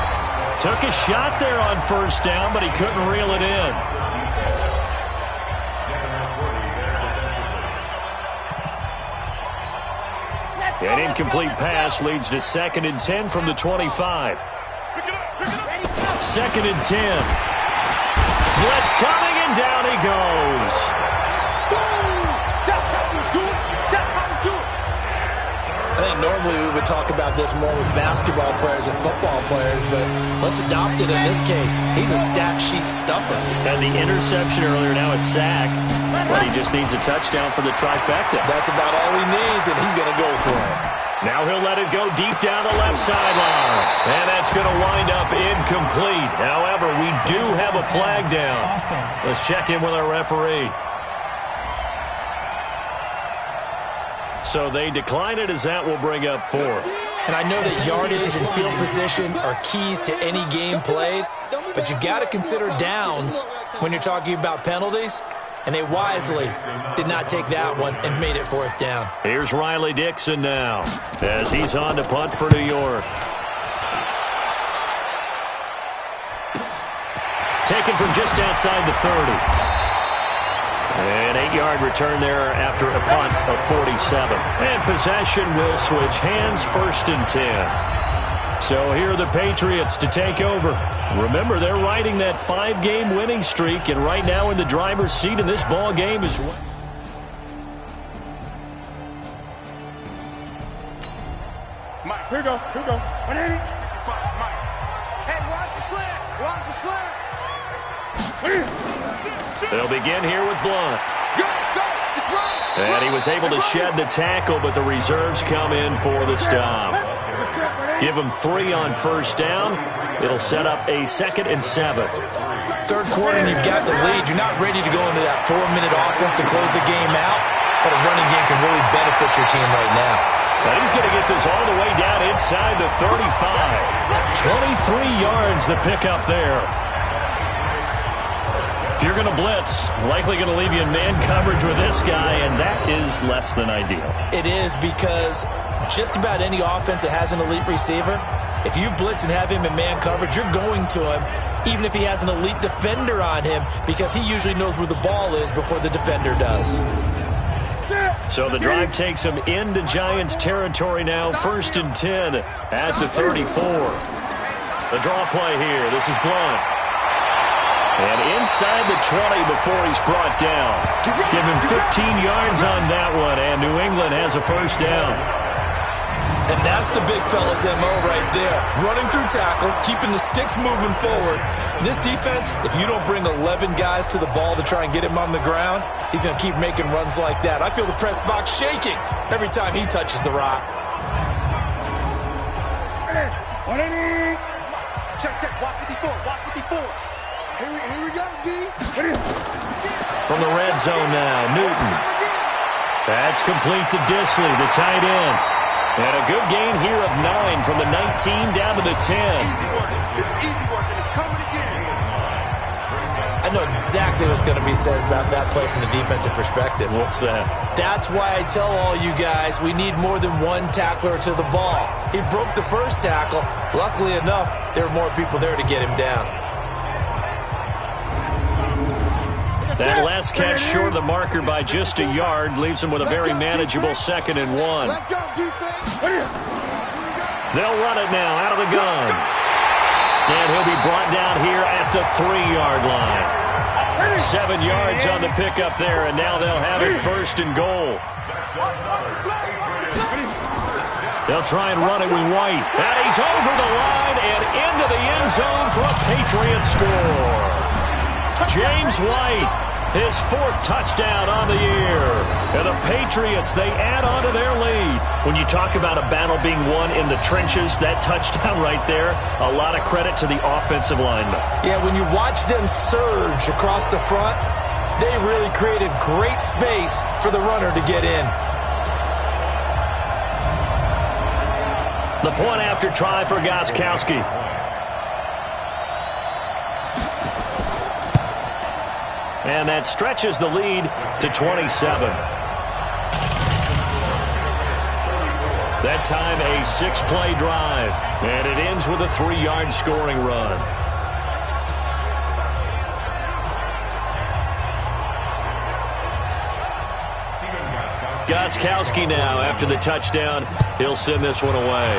Took a shot there on first down, but he couldn't reel it in. An incomplete pass leads to 2nd and 10 from the 25. 2nd and 10. Blitz coming, and down he goes. I think normally we would talk about this more with basketball players and football players, but let's adopt it in this case. He's a stat sheet stuffer. And the interception earlier, now a sack, but he just needs a touchdown for the trifecta. That's about all he needs, and he's going to go for it. Now he'll let it go deep down the left sideline. And that's going to wind up incomplete. However, we do have a flag down. Let's check in with our referee. So they decline it, as that will bring up 4th. And I know that yardage and field position are keys to any game played, but you've got to consider downs when you're talking about penalties, and they wisely did not take that one and made it 4th down. Here's Riley Dixon now as he's on to punt for New York. Taken from just outside the 30. An 8-yard return there after a punt of 47. And possession will switch hands, 1st and 10. So here are the Patriots to take over. Remember, they're riding that 5-game winning streak, and right now in the driver's seat in this ball game is... Mike, here we go. 180. Mike. Hey, watch the slant. Watch the slant. They'll begin here with Blunt. Go. It's right. And he was able to shed the tackle, but the reserves come in for the stop. Give him 3 on first down. It'll set up a 2nd and 7. Third quarter, and you've got the lead. You're not ready to go into that 4-minute offense to close the game out, but a running game can really benefit your team right now. Now he's going to get this all the way down inside the 35. 23 yards the pickup there. If you're going to blitz, likely going to leave you in man coverage with this guy, and that is less than ideal. It is, because just about any offense that has an elite receiver, if you blitz and have him in man coverage, you're going to him, even if he has an elite defender on him, because he usually knows where the ball is before the defender does. So the drive takes him into Giants territory now, 1st and 10 at the 34. The draw play here. This is Blunt. And inside the 20 before he's brought down. Give him 15 yards on that one, and New England has a 1st down. And that's the big fella's MO right there. Running through tackles, keeping the sticks moving forward. This defense, if you don't bring 11 guys to the ball to try and get him on the ground, he's going to keep making runs like that. I feel the press box shaking every time he touches the rock. 180. Check. Watch 54. Here we go, D. From the red zone now, Newton. That's complete to Disley, the tight end. And a good gain here of 9 from the 19 down to the 10. It's easy work, and it's coming again. I know exactly what's going to be said about that play from the defensive perspective. What's that? That's why I tell all you guys we need more than one tackler to the ball. He broke the first tackle. Luckily enough, there were more people there to get him down. That last catch short of the marker by just a yard leaves him with a very manageable 2nd and 1. Let's go, defense. They'll run it now out of the gun. And he'll be brought down here at the 3-yard line. 7 yards on the pickup there, and now they'll have it 1st and goal. They'll try and run it with White. And he's over the line and into the end zone for a Patriots score. James White, his 4th touchdown on the year. And the Patriots, they add on to their lead. When you talk about a battle being won in the trenches, that touchdown right there, a lot of credit to the offensive linemen. Yeah, when you watch them surge across the front, they really created great space for the runner to get in. The point after try for Gostkowski. And that stretches the lead to 27. That time a 6-play drive, and it ends with a 3-yard scoring run. Gostkowski now after the touchdown. He'll send this one away.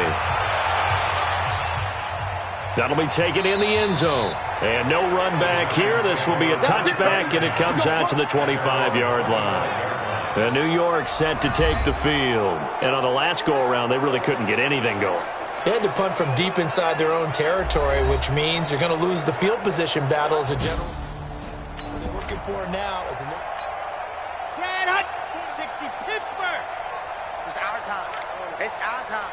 That'll be taken in the end zone. And no run back here. This will be a touchback, and it comes out to the 25-yard line. And New York set to take the field. And on the last go-around, they really couldn't get anything going. They had to punt from deep inside their own territory, which means you're going to lose the field position battle as a general. What they're looking for now is a look. Chad Hunt, 60 Pittsburgh. It's our time. It's our time.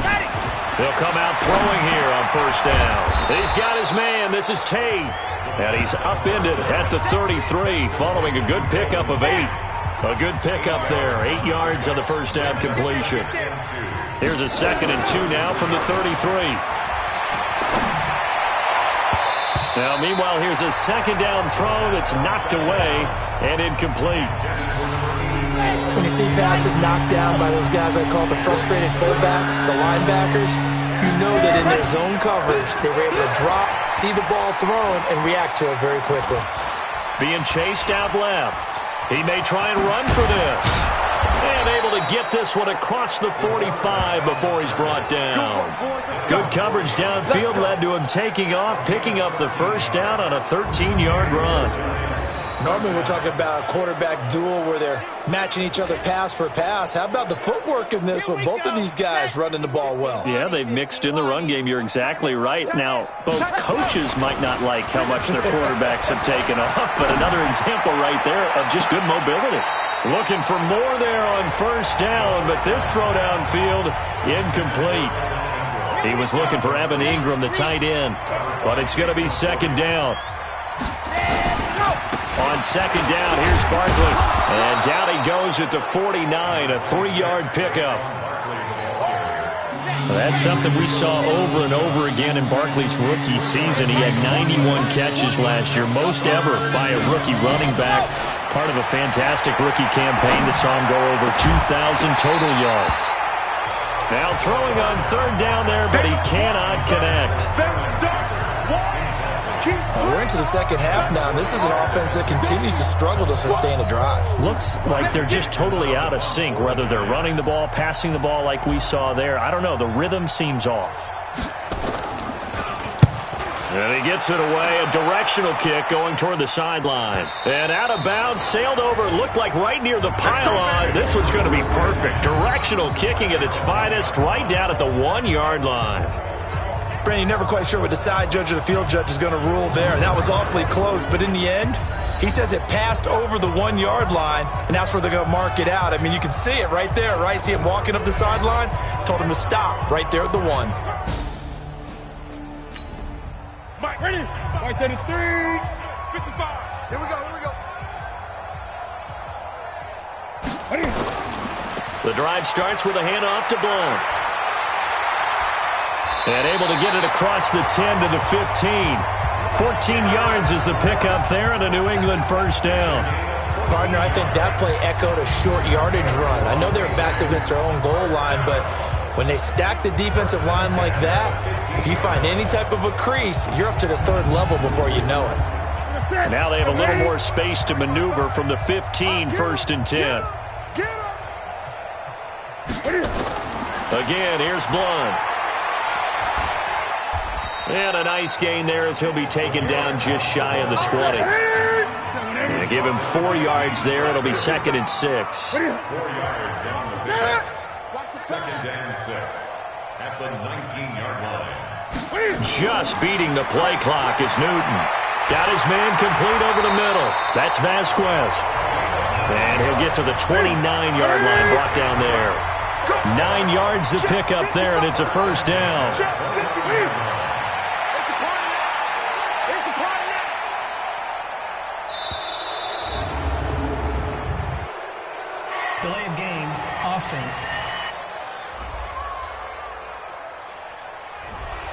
Got it. They'll come out throwing here on first down. He's got his man. This is Tate. And he's upended at the 33 following a good pickup of 8. A good pickup there. 8 yards on the first down completion. Here's a 2nd and 2 now from the 33. Now, meanwhile, here's a 2nd down throw that's knocked away and incomplete. When you see passes knocked down by those guys I call the frustrated fullbacks, the linebackers, you know that in their zone coverage, they were able to drop, see the ball thrown, and react to it very quickly. Being chased out left. He may try and run for this. And able to get this one across the 45 before he's brought down. Good coverage downfield led to him taking off, picking up the first down on a 13-yard run. Normally we're talking about a quarterback duel where they're matching each other pass for pass. How about the footwork in this with both of these guys running the ball well? Yeah, they've mixed in the run game. You're exactly right. Now, both coaches might not like how much their quarterbacks have taken off, but another example right there of just good mobility. Looking for more there on first down, but this throw downfield incomplete. He was looking for Evan Ingram, the tight end, but it's going to be 2nd down. On 2nd down, here's Barkley. And down he goes at the 49, a 3-yard pickup. That's something we saw over and over again in Barkley's rookie season. He had 91 catches last year, most ever by a rookie running back. Part of a fantastic rookie campaign that saw him go over 2,000 total yards. Now throwing on 3rd down there, but he cannot connect. We're into the 2nd half now, and this is an offense that continues to struggle to sustain a drive. Looks like they're just totally out of sync, whether they're running the ball, passing the ball like we saw there. I don't know. The rhythm seems off. And he gets it away. A directional kick going toward the sideline. And out of bounds, sailed over. Looked like right near the pylon. This one's going to be perfect. Directional kicking at its finest right down at the 1-yard line. Brandon, you're never quite sure what the side judge or the field judge is going to rule there. That was awfully close, but in the end, he says it passed over the 1-yard line, and that's where they're going to mark it out. I mean, you can see it right there, right? See him walking up the sideline? Told him to stop right there at the 1. Mike, ready? Mike, 33, 55. Here we go, here we go. Ready? The drive starts with a handoff to Blount. And able to get it across the 10 to the 15. 14 yards is the pickup there and a New England first down. Partner, I think that play echoed a short yardage run. I know they're backed against their own goal line, but when they stack the defensive line like that, if you find any type of a crease, you're up to the 3rd level before you know it. Now they have a little more space to maneuver from the 15, 1st and 10. Again, here's Blount. And a nice gain there as he'll be taken down just shy of the 20. And give him 4 yards there. It'll be 2nd and 6. 4 yards on the pick. 2nd and 6 at the 19-yard line. Just beating the play clock is Newton. Got his man complete over the middle. That's Vasquez. And he'll get to the 29-yard line, brought down there. 9 yards to pick up there, and it's a first down. Delay of game, offense.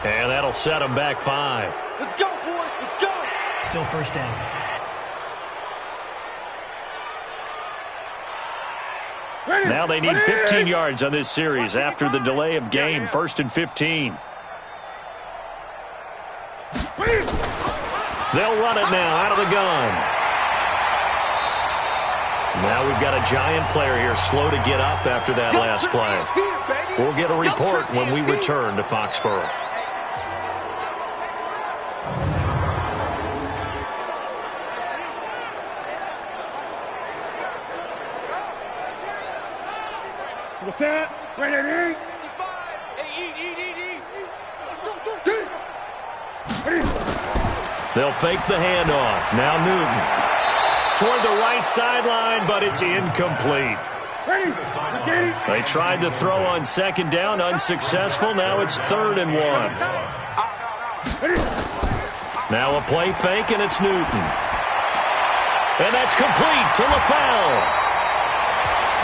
And that'll set him back 5. Let's go, boys. Let's go. Still first down. Now they need 15 yards on this series after the delay of game. 1st and 15. They'll run it now out of the gun. Now we've got a Giant player here slow to get up after that last play. We'll get a report when we return to Foxborough. What's that? Ready to eat? They'll fake the handoff. Now Newton. Toward the right sideline, but it's incomplete. They tried to throw on 2nd down, unsuccessful. Now it's 3rd and 1. Now a play fake, and it's Newton. And that's complete to LaFell.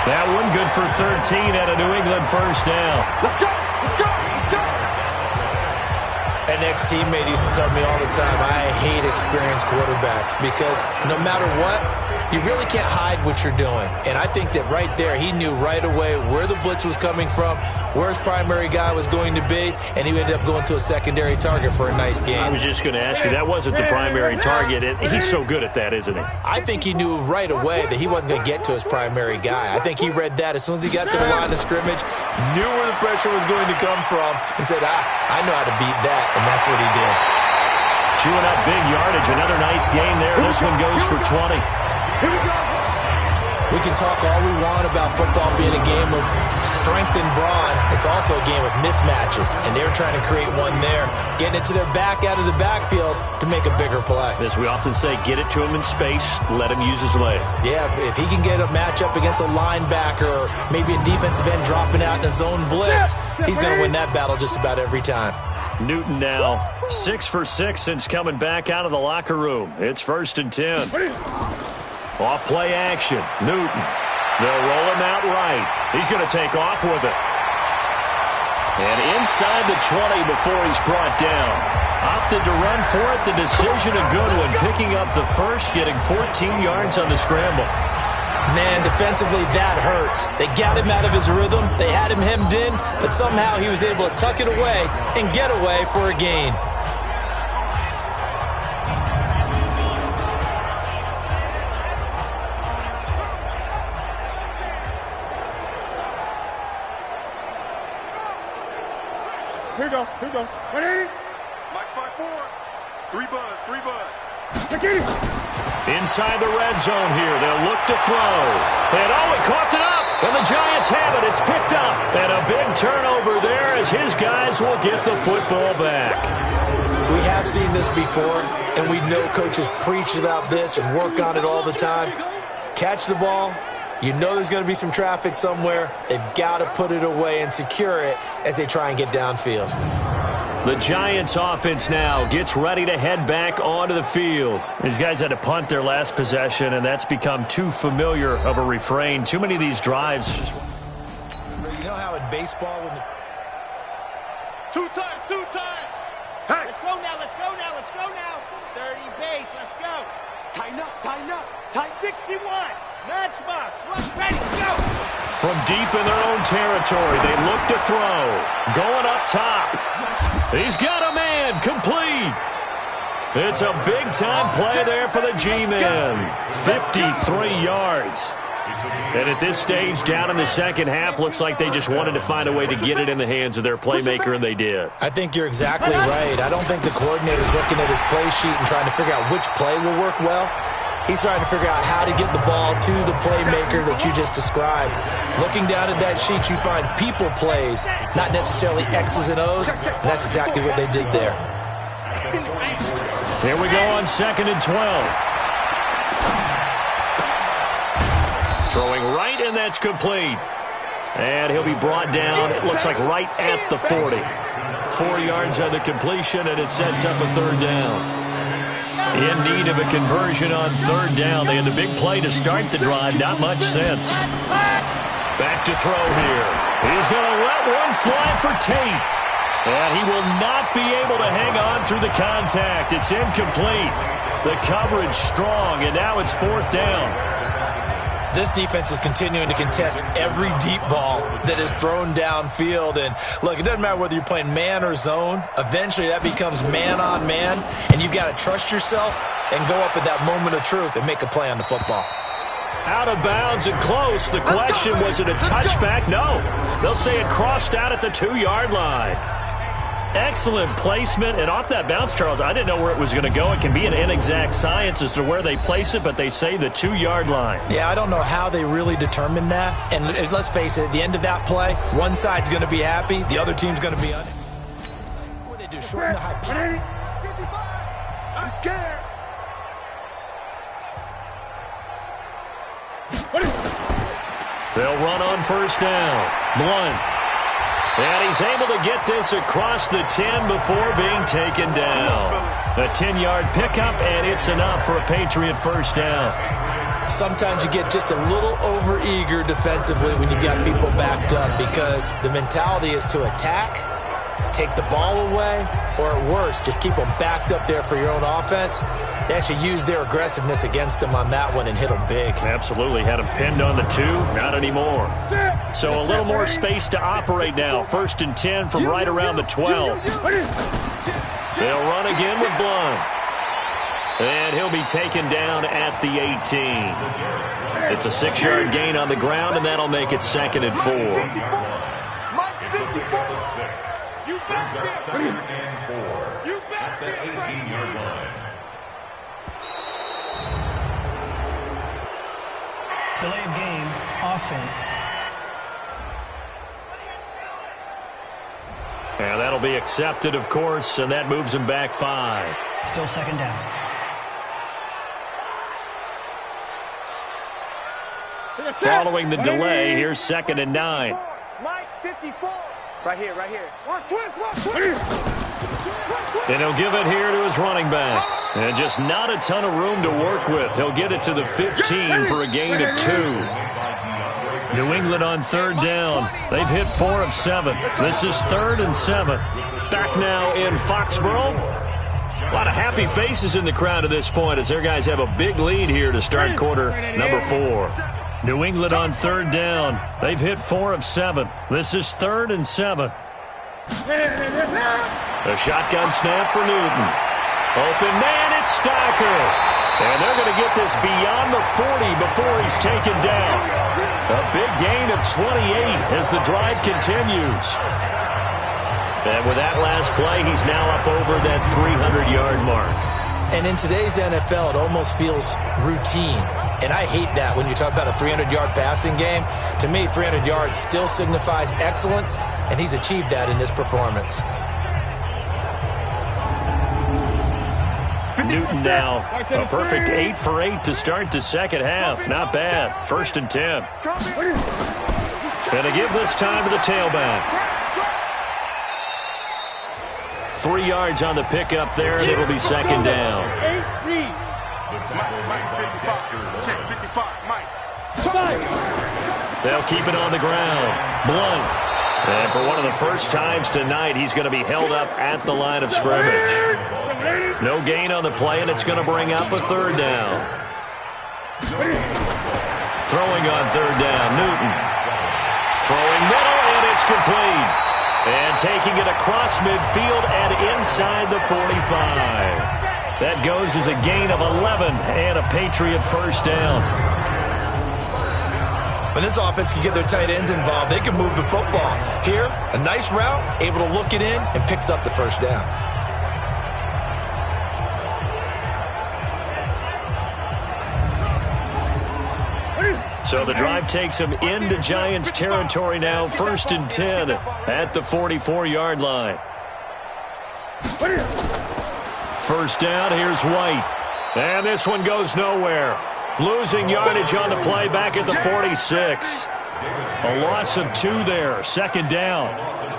That one good for 13 at a New England 1st down. Let's go! Let's go! Let's go! An ex-teammate used to tell me all the time, I hate experienced quarterbacks because no matter what, you really can't hide what you're doing. And I think that right there, he knew right away where the blitz was coming from, where his primary guy was going to be, and he ended up going to a secondary target for a nice game. I was just going to ask you, that wasn't the primary target. He's so good at that, isn't he? I think he knew right away that he wasn't going to get to his primary guy. I think he read that as soon as he got to the line of scrimmage, knew where the pressure was going to come from, and said, I know how to beat that, and that's what he did. Chewing up big yardage. Another nice gain there. This one goes for 20. Here we go. We can talk all we want about football being a game of strength and brawn. It's also a game of mismatches, and they're trying to create one there, getting it to their back out of the backfield to make a bigger play. As we often say, get it to him in space, let him use his leg. Yeah, if he can get a matchup against a linebacker or maybe a defensive end dropping out in a zone blitz, he's going to win that battle just about every time. Newton now 6 for 6 since coming back out of the locker room. It's 1st and 10. Off play action. Newton. They'll roll him out right. He's going to take off with it. And inside the 20 before he's brought down. Opted to run for it. The decision a good one. Picking up the first, getting 14 yards on the scramble. Man, defensively, that hurts. They got him out of his rhythm. They had him hemmed in, but somehow he was able to tuck it away and get away for a gain. Here we go. Here we go. 180. Mike's by 4. 3 buzz. 3 buzz. Inside the red zone here. They'll look to throw. And he coughed it up. And the Giants have it. It's picked up. And a big turnover there as his guys will get the football back. We have seen this before, and we know coaches preach about this and work on it all the time. Catch the ball. You know there's going to be some traffic somewhere. They've got to put it away and secure it as they try and get downfield. The Giants offense now gets ready to head back onto the field. These guys had to punt their last possession, and that's become too familiar of a refrain. Too many of these drives. You know how in baseball when the... 2 times. 2 times. Hey. Let's go now. Let's go now. Let's go now. 30 base. Let's go. Tighten up. Tighten up. 61. Matchbox. Look, ready, go. From deep in their own territory, they look to throw. Going up top. He's got a man. Complete. It's a big-time play there for the G-men. 53 yards. And at this stage, down in the second half, looks like they just wanted to find a way to get it in the hands of their playmaker, and they did. I think you're exactly right. I don't think the coordinator's looking at his play sheet and trying to figure out which play will work well. He's trying to figure out how to get the ball to the playmaker that you just described. Looking down at that sheet, you find people plays, not necessarily X's and O's, and that's exactly what they did there. Here we go on 2nd and 12. Throwing right, and that's complete. And he'll be brought down, it looks like right at the 40. 4 yards on the completion, and it sets up a 3rd down. In need of a conversion on 3rd down. They had the big play to start the drive. Not much sense. Back to throw here. He's going to let one fly for Tate. And he will not be able to hang on through the contact. It's incomplete. The coverage strong, and now it's 4th down. This defense is continuing to contest every deep ball that is thrown downfield. And look, it doesn't matter whether you're playing man or zone. Eventually that becomes man on man, and you've got to trust yourself and go up at that moment of truth and make a play on the football. Out of bounds and close. The question, was it a touchback? No. They'll say it crossed out at the 2-yard line. Excellent placement, and off that bounce, Charles, I didn't know where it was going to go. It can be an inexact science as to where they place it, but they say the 2-yard line. Yeah, I don't know how they really determined that. And let's face it, at the end of that play, one side's going to be happy, the other team's going to be unhappy. What do they do? Shorten the high play. 55. I'm scared. They'll run on first down. Blunt. And he's able to get this across the 10 before being taken down. A 10-yard pickup, and it's enough for a Patriot first down. Sometimes you get just a little over-eager defensively when you got people backed up, because the mentality is to attack, take the ball away, or at worst, just keep them backed up there for your own offense. They actually used their aggressiveness against them on that one and hit them big. Absolutely. Had him pinned on the 2. Not anymore. So a little more space to operate now. 1st and 10 from right around the 12. They'll run again with Blunt. And he'll be taken down at the 18. It's a 6-yard gain on the ground, and that'll make it 2nd and 4. You back it. 2nd and 4. You back at the 18-yard line. Delay of game, offense. And that'll be accepted, of course, and that moves him back 5. Still 2nd down. Following the delay, here's 2nd and 9. Mike, 54. Right here, right here. Watch twist, watch twist. And he'll give it here to his running back. And just not a ton of room to work with. He'll get it to the 15 for a gain of 2. New England on 3rd down. They've hit 4 of 7. This is 3rd and 7. Back now in Foxborough. A lot of happy faces in the crowd at this point as their guys have a big lead here to start quarter number 4. New England on 3rd down. They've hit 4 of 7. This is 3rd and 7. A shotgun snap for Newton. Open man, it's Stocker. And they're going to get this beyond the 40 before he's taken down. A big gain of 28 as the drive continues. And with that last play, he's now up over that 300-yard mark. And in today's NFL, it almost feels routine. And I hate that when you talk about a 300-yard passing game. To me, 300 yards still signifies excellence, and he's achieved that in this performance. Newton now, a perfect 8 for 8 to start the second half. Not bad. 1st and 10. And to give this time to the tailback. 3 yards on the pickup there, and it'll be 2nd down. Check 55, Mike. They'll keep it on the ground. Blunt. And for one of the first times tonight, he's going to be held up at the line of scrimmage. No gain on the play, and it's going to bring up a 3rd down. Throwing on 3rd down, Newton. Throwing middle, and it's complete. And taking it across midfield and inside the 45. That goes as a gain of 11 and a Patriot first down. When this offense can get their tight ends involved, they can move the football. Here, a nice route, able to look it in, and picks up the first down. So the drive takes him into Giants territory now, 1st and 10 at the 44-yard line. First down, here's White. And this one goes nowhere. Losing yardage on the play back at the 46. A loss of 2 there, 2nd down.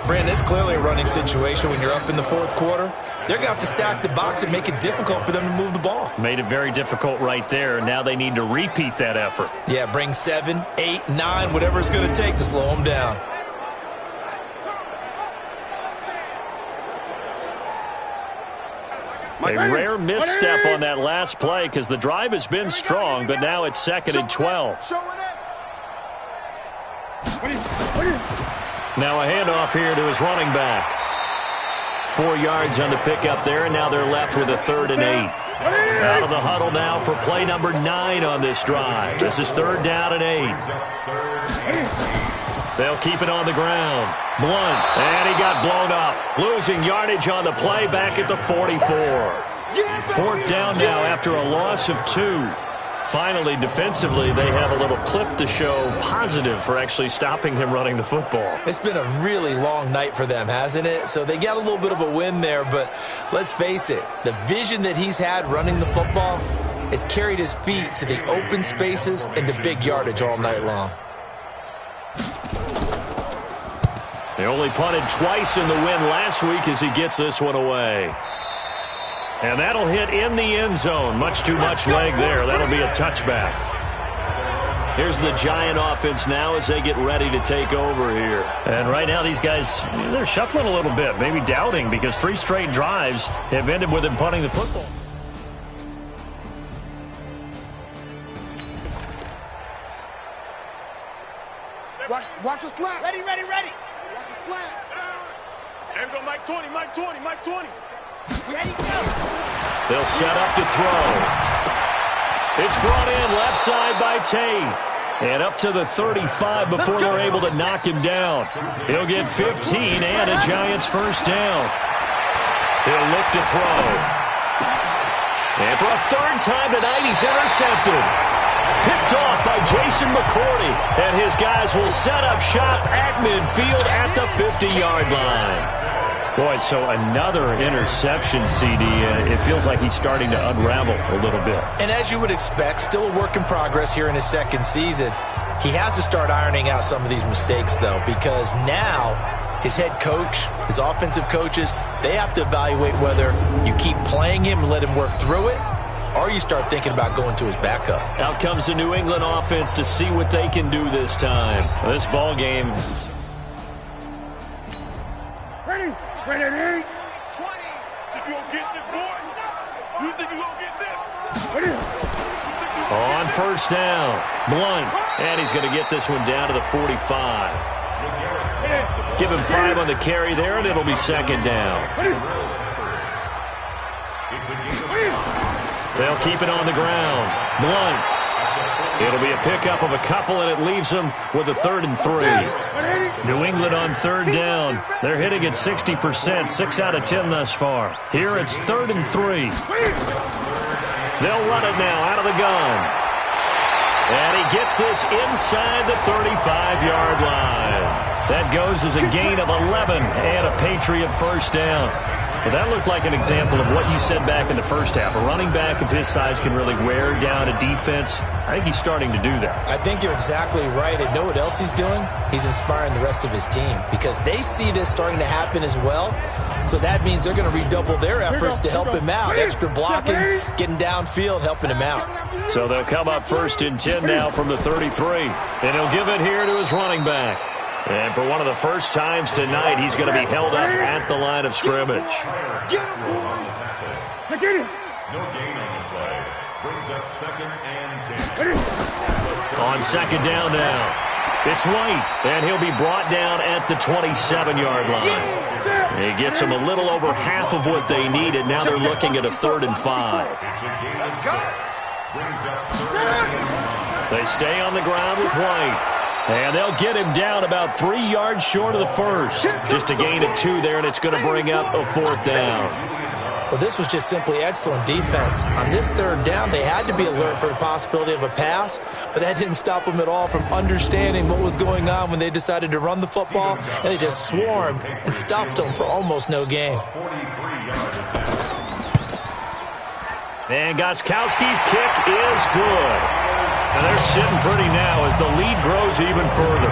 Brandon, it's clearly a running situation when you're up in the 4th quarter. They're going to have to stack the box and make it difficult for them to move the ball. Made it very difficult right there. Now they need to repeat that effort. Yeah, bring 7, 8, 9, whatever it's going to take to slow them down. A rare misstep on that last play because the drive has been strong, but now it's 2nd and 12. Now a handoff here to his running back. 4 yards on the pickup there, and now they're left with a 3rd and 8. Out of the huddle now for play number 9 on this drive. This is 3rd down and 8. They'll keep it on the ground. Blunt, and he got blown up. Losing yardage on the play back at the 44. 4th down now after a loss of 2. Finally, defensively, they have a little clip to show positive for actually stopping him running the football. It's been a really long night for them, hasn't it? So they got a little bit of a win there, but let's face it, the vision that he's had running the football has carried his feet to the open spaces and to big yardage all night long. They only punted twice in the win last week as he gets this one away. And that'll hit in the end zone. Much too much leg there. That'll be a touchback. Here's the Giant offense now as they get ready to take over here. And right now these guys, they're shuffling a little bit, maybe doubting, because 3 straight drives have ended with him punting the football. Watch a slap. Ready. Watch a slap. There we go, Mike 20. Ready, go. They'll set up to throw. It's brought in left side by Tate. And up to the 35 before they're able to knock him down. He'll get 15 and a Giants 1st down. He'll look to throw. And for a 3rd time tonight, he's intercepted. Picked off by Jason McCourty. And his guys will set up shop at midfield at the 50-yard line. Boy, so another interception, CD. It feels like he's starting to unravel a little bit. And as you would expect, still a work in progress here in his 2nd season. He has to start ironing out some of these mistakes, though, because now his head coach, his offensive coaches, they have to evaluate whether you keep playing him and let him work through it, or you start thinking about going to his backup. Out comes the New England offense to see what they can do this time. This ball game. Ready. 20. Think you gonna get this, boy? You think you gonna get this? Ready. On 1st down, Blunt. And he's going to get this one down to the 45. Give him 5 on the carry there, and it'll be 2nd down. They'll keep it on the ground. Blunt. It'll be a pickup of a couple, and it leaves them with a 3rd and 3. New England on 3rd down. They're hitting at 60%, 6 out of 10 thus far. Here it's 3rd and 3. They'll run it now out of the gun. And he gets this inside the 35-yard line. That goes as a gain of 11 and a Patriot 1st down. But that looked like an example of what you said back in the 1st half. A running back of his size can really wear down a defense. I think he's starting to do that. I think you're exactly right. And know what else he's doing? He's inspiring the rest of his team because they see this starting to happen as well. So that means they're going to redouble their efforts to help him out. Extra blocking, getting downfield, helping him out. So they'll come up 1st and 10 now from the 33. And he'll give it here to his running back. And for one of the first times tonight, he's going to be held up at the line of scrimmage. Get him, boy. Get him. No gain on the play. Brings up 2nd and 10. On 2nd down now, it's White, and he'll be brought down at the 27-yard line. He gets them a little over half of what they needed. Now they're looking at a 3rd and 5. They stay on the ground with White. And they'll get him down about 3 yards short of the 1st. Just a gain of 2 there, and it's going to bring up a 4th down. Well, this was just simply excellent defense. On this 3rd down, they had to be alert for the possibility of a pass, but that didn't stop them at all from understanding what was going on when they decided to run the football, and they just swarmed and stuffed them for almost no gain. And Gostkowski's kick is good. And they're sitting pretty now as the lead grows even further.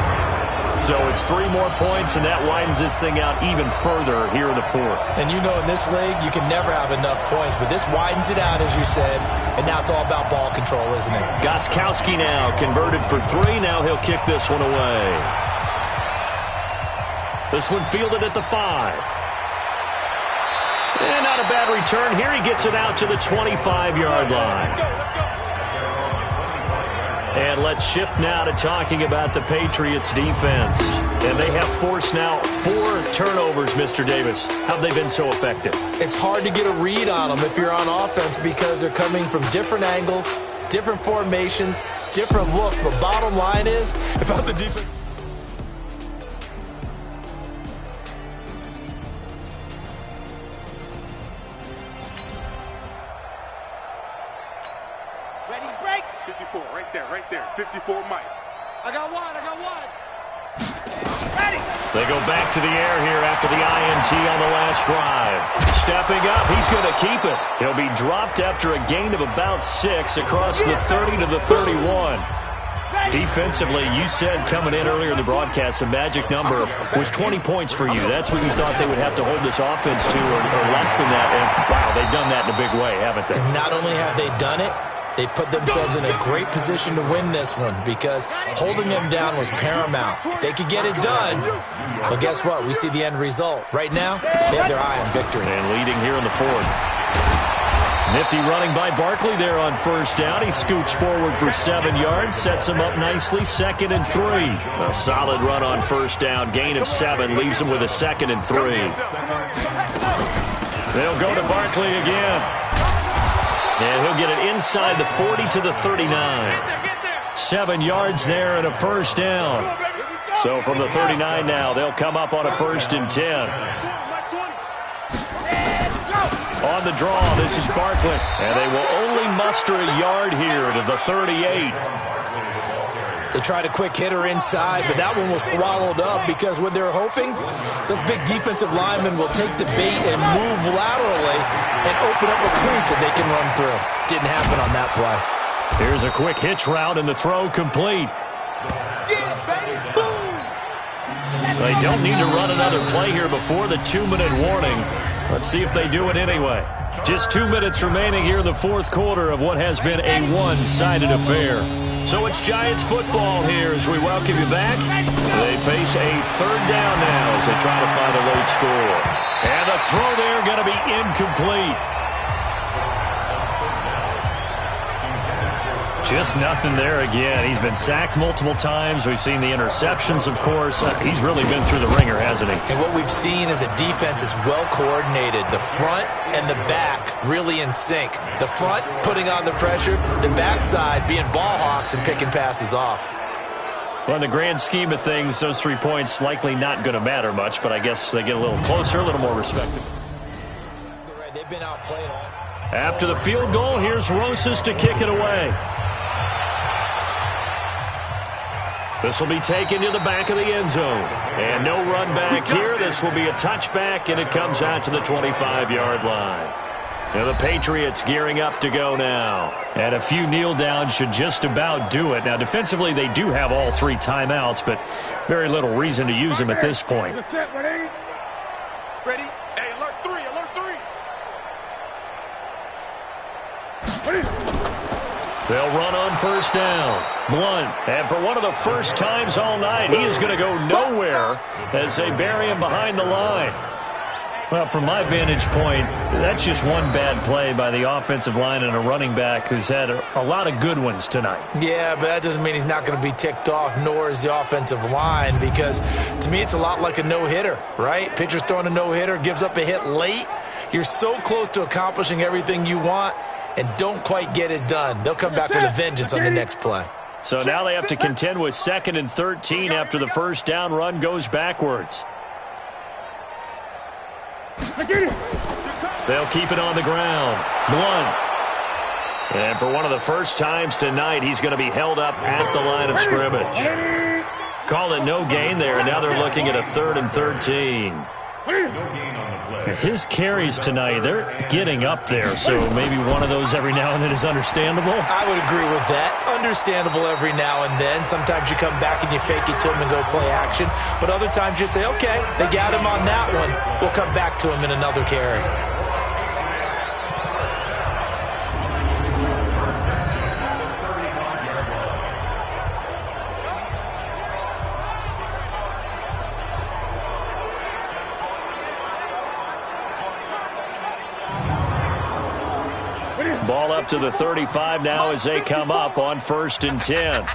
So it's 3 more points, and that widens this thing out even further here in the 4th. And you know in this league, you can never have enough points, but this widens it out, as you said, and now it's all about ball control, isn't it? Gostkowski now converted for 3. Now he'll kick this one away. This one fielded at the 5. And not a bad return here. He gets it out to the 25-yard line. And let's shift now to talking about the Patriots defense. And they have forced now 4 turnovers, Mr. Davis. How have they been so effective? It's hard to get a read on them if you're on offense because they're coming from different angles, different formations, different looks. But bottom line is, about the defense. Ready, break. 54, right there. 54, Mike. I got one. Ready. They go back to the air here after the INT on the last drive. Stepping up, he's going to keep it. He'll be dropped after a gain of about 6 across the 30 to the 31. Defensively, you said coming in earlier in the broadcast, the magic number was 20 points for you. That's what you thought they would have to hold this offense to, or less than that. And, wow, they've done that in a big way, haven't they? And not only have they done it, they put themselves in a great position to win this one because holding them down was paramount. If they could get it done, well, guess what? We see the end result. Right now, they have their eye on victory. And leading here in the 4th. Nifty running by Barkley there on first down. He scoots forward for 7 yards, sets him up nicely, 2nd and 3. A solid run on first down, gain of 7, leaves him with a 2nd and 3. They'll go to Barkley again. And he'll get it inside the 40 to the 39. 7 yards there and a first down. So from the 39 now, they'll come up on a 1st and 10. On the draw, this is Barkley. And they will only muster a yard here to the 38. They tried a quick hitter inside, but that one was swallowed up because what they're hoping, those big defensive linemen will take the bait and move laterally and open up a crease that they can run through. Didn't happen on that play. Here's a quick hitch route and the throw complete. They don't need to run another play here before the 2-minute warning. Let's see if they do it anyway. Just 2 minutes remaining here in the 4th quarter of what has been a one-sided affair. So it's Giants football here as we welcome you back. They face a 3rd down now as they try to find a late score. And the throw there going to be incomplete. Just nothing there again. He's been sacked multiple times. We've seen the interceptions, of course. He's really been through the ringer, hasn't he? And what we've seen is a defense that's well coordinated. The front and the back really in sync. The front putting on the pressure, the backside being ball hawks and picking passes off. Well, in the grand scheme of things, those 3 points likely not going to matter much, but I guess they get a little closer, a little more respectable. They've been outplayed all. After the field goal, here's Rosas to kick it away. This will be taken to the back of the end zone. And no run back here. This will be a touchback, and it comes out to the 25-yard line. Now the Patriots gearing up to go now. And a few kneel downs should just about do it. Now defensively, they do have all 3 timeouts, but very little reason to use them at this point. Ready? Hey, alert 3. Ready? They'll run on first down. Blunt. And for one of the first times all night, he is going to go nowhere as they bury him behind the line. Well, from my vantage point, that's just one bad play by the offensive line and a running back who's had a lot of good ones tonight. Yeah, but that doesn't mean he's not going to be ticked off, nor is the offensive line, because to me it's a lot like a no-hitter, right? Pitcher's throwing a no-hitter, gives up a hit late. You're so close to accomplishing everything you want and don't quite get it done. They'll come back with a vengeance on the next play. So now they have to contend with 2nd and 13 after the first down run goes backwards. They'll keep it on the ground. Blunt. And for one of the first times tonight, he's going to be held up at the line of scrimmage. Call it no gain there. Now they're looking at a 3rd and 13. His carries tonight, they're getting up there, so maybe one of those every now and then is understandable. I would agree with that. Understandable every now and then. Sometimes you come back and you fake it to him and go play action, but other times you say, okay, they got him on that one. We'll come back to him in another carry. Ball up to the 35 now as they come up on 1st and 10.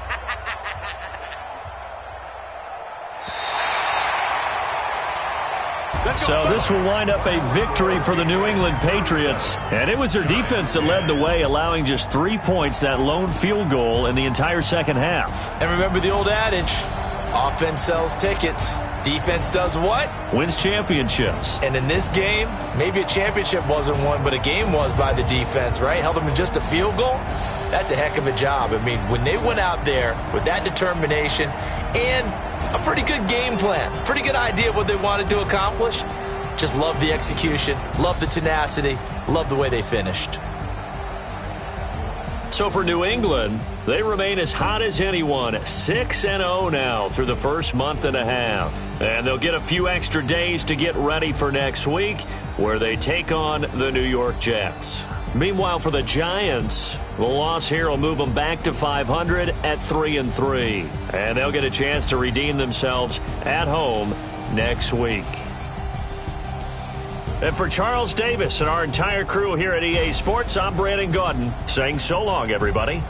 So this will wind up a victory for the New England Patriots. And it was their defense that led the way, allowing just 3 points, that lone field goal in the entire second half. And remember the old adage, offense sells tickets. Defense does what? Wins championships. And in this game, maybe a championship wasn't won, but a game was by the defense, right? Held them to just a field goal. That's a heck of a job. I mean, when they went out there with that determination and a pretty good game plan, pretty good idea of what they wanted to accomplish, just love the execution, love the tenacity, love the way they finished. So for New England, they remain as hot as anyone, 6-0 now through the first month and a half. And they'll get a few extra days to get ready for next week, where they take on the New York Jets. Meanwhile, for the Giants, the loss here will move them back to 500 at 3-3. And they'll get a chance to redeem themselves at home next week. And for Charles Davis and our entire crew here at EA Sports, I'm Brandon Gaudin saying so long, everybody.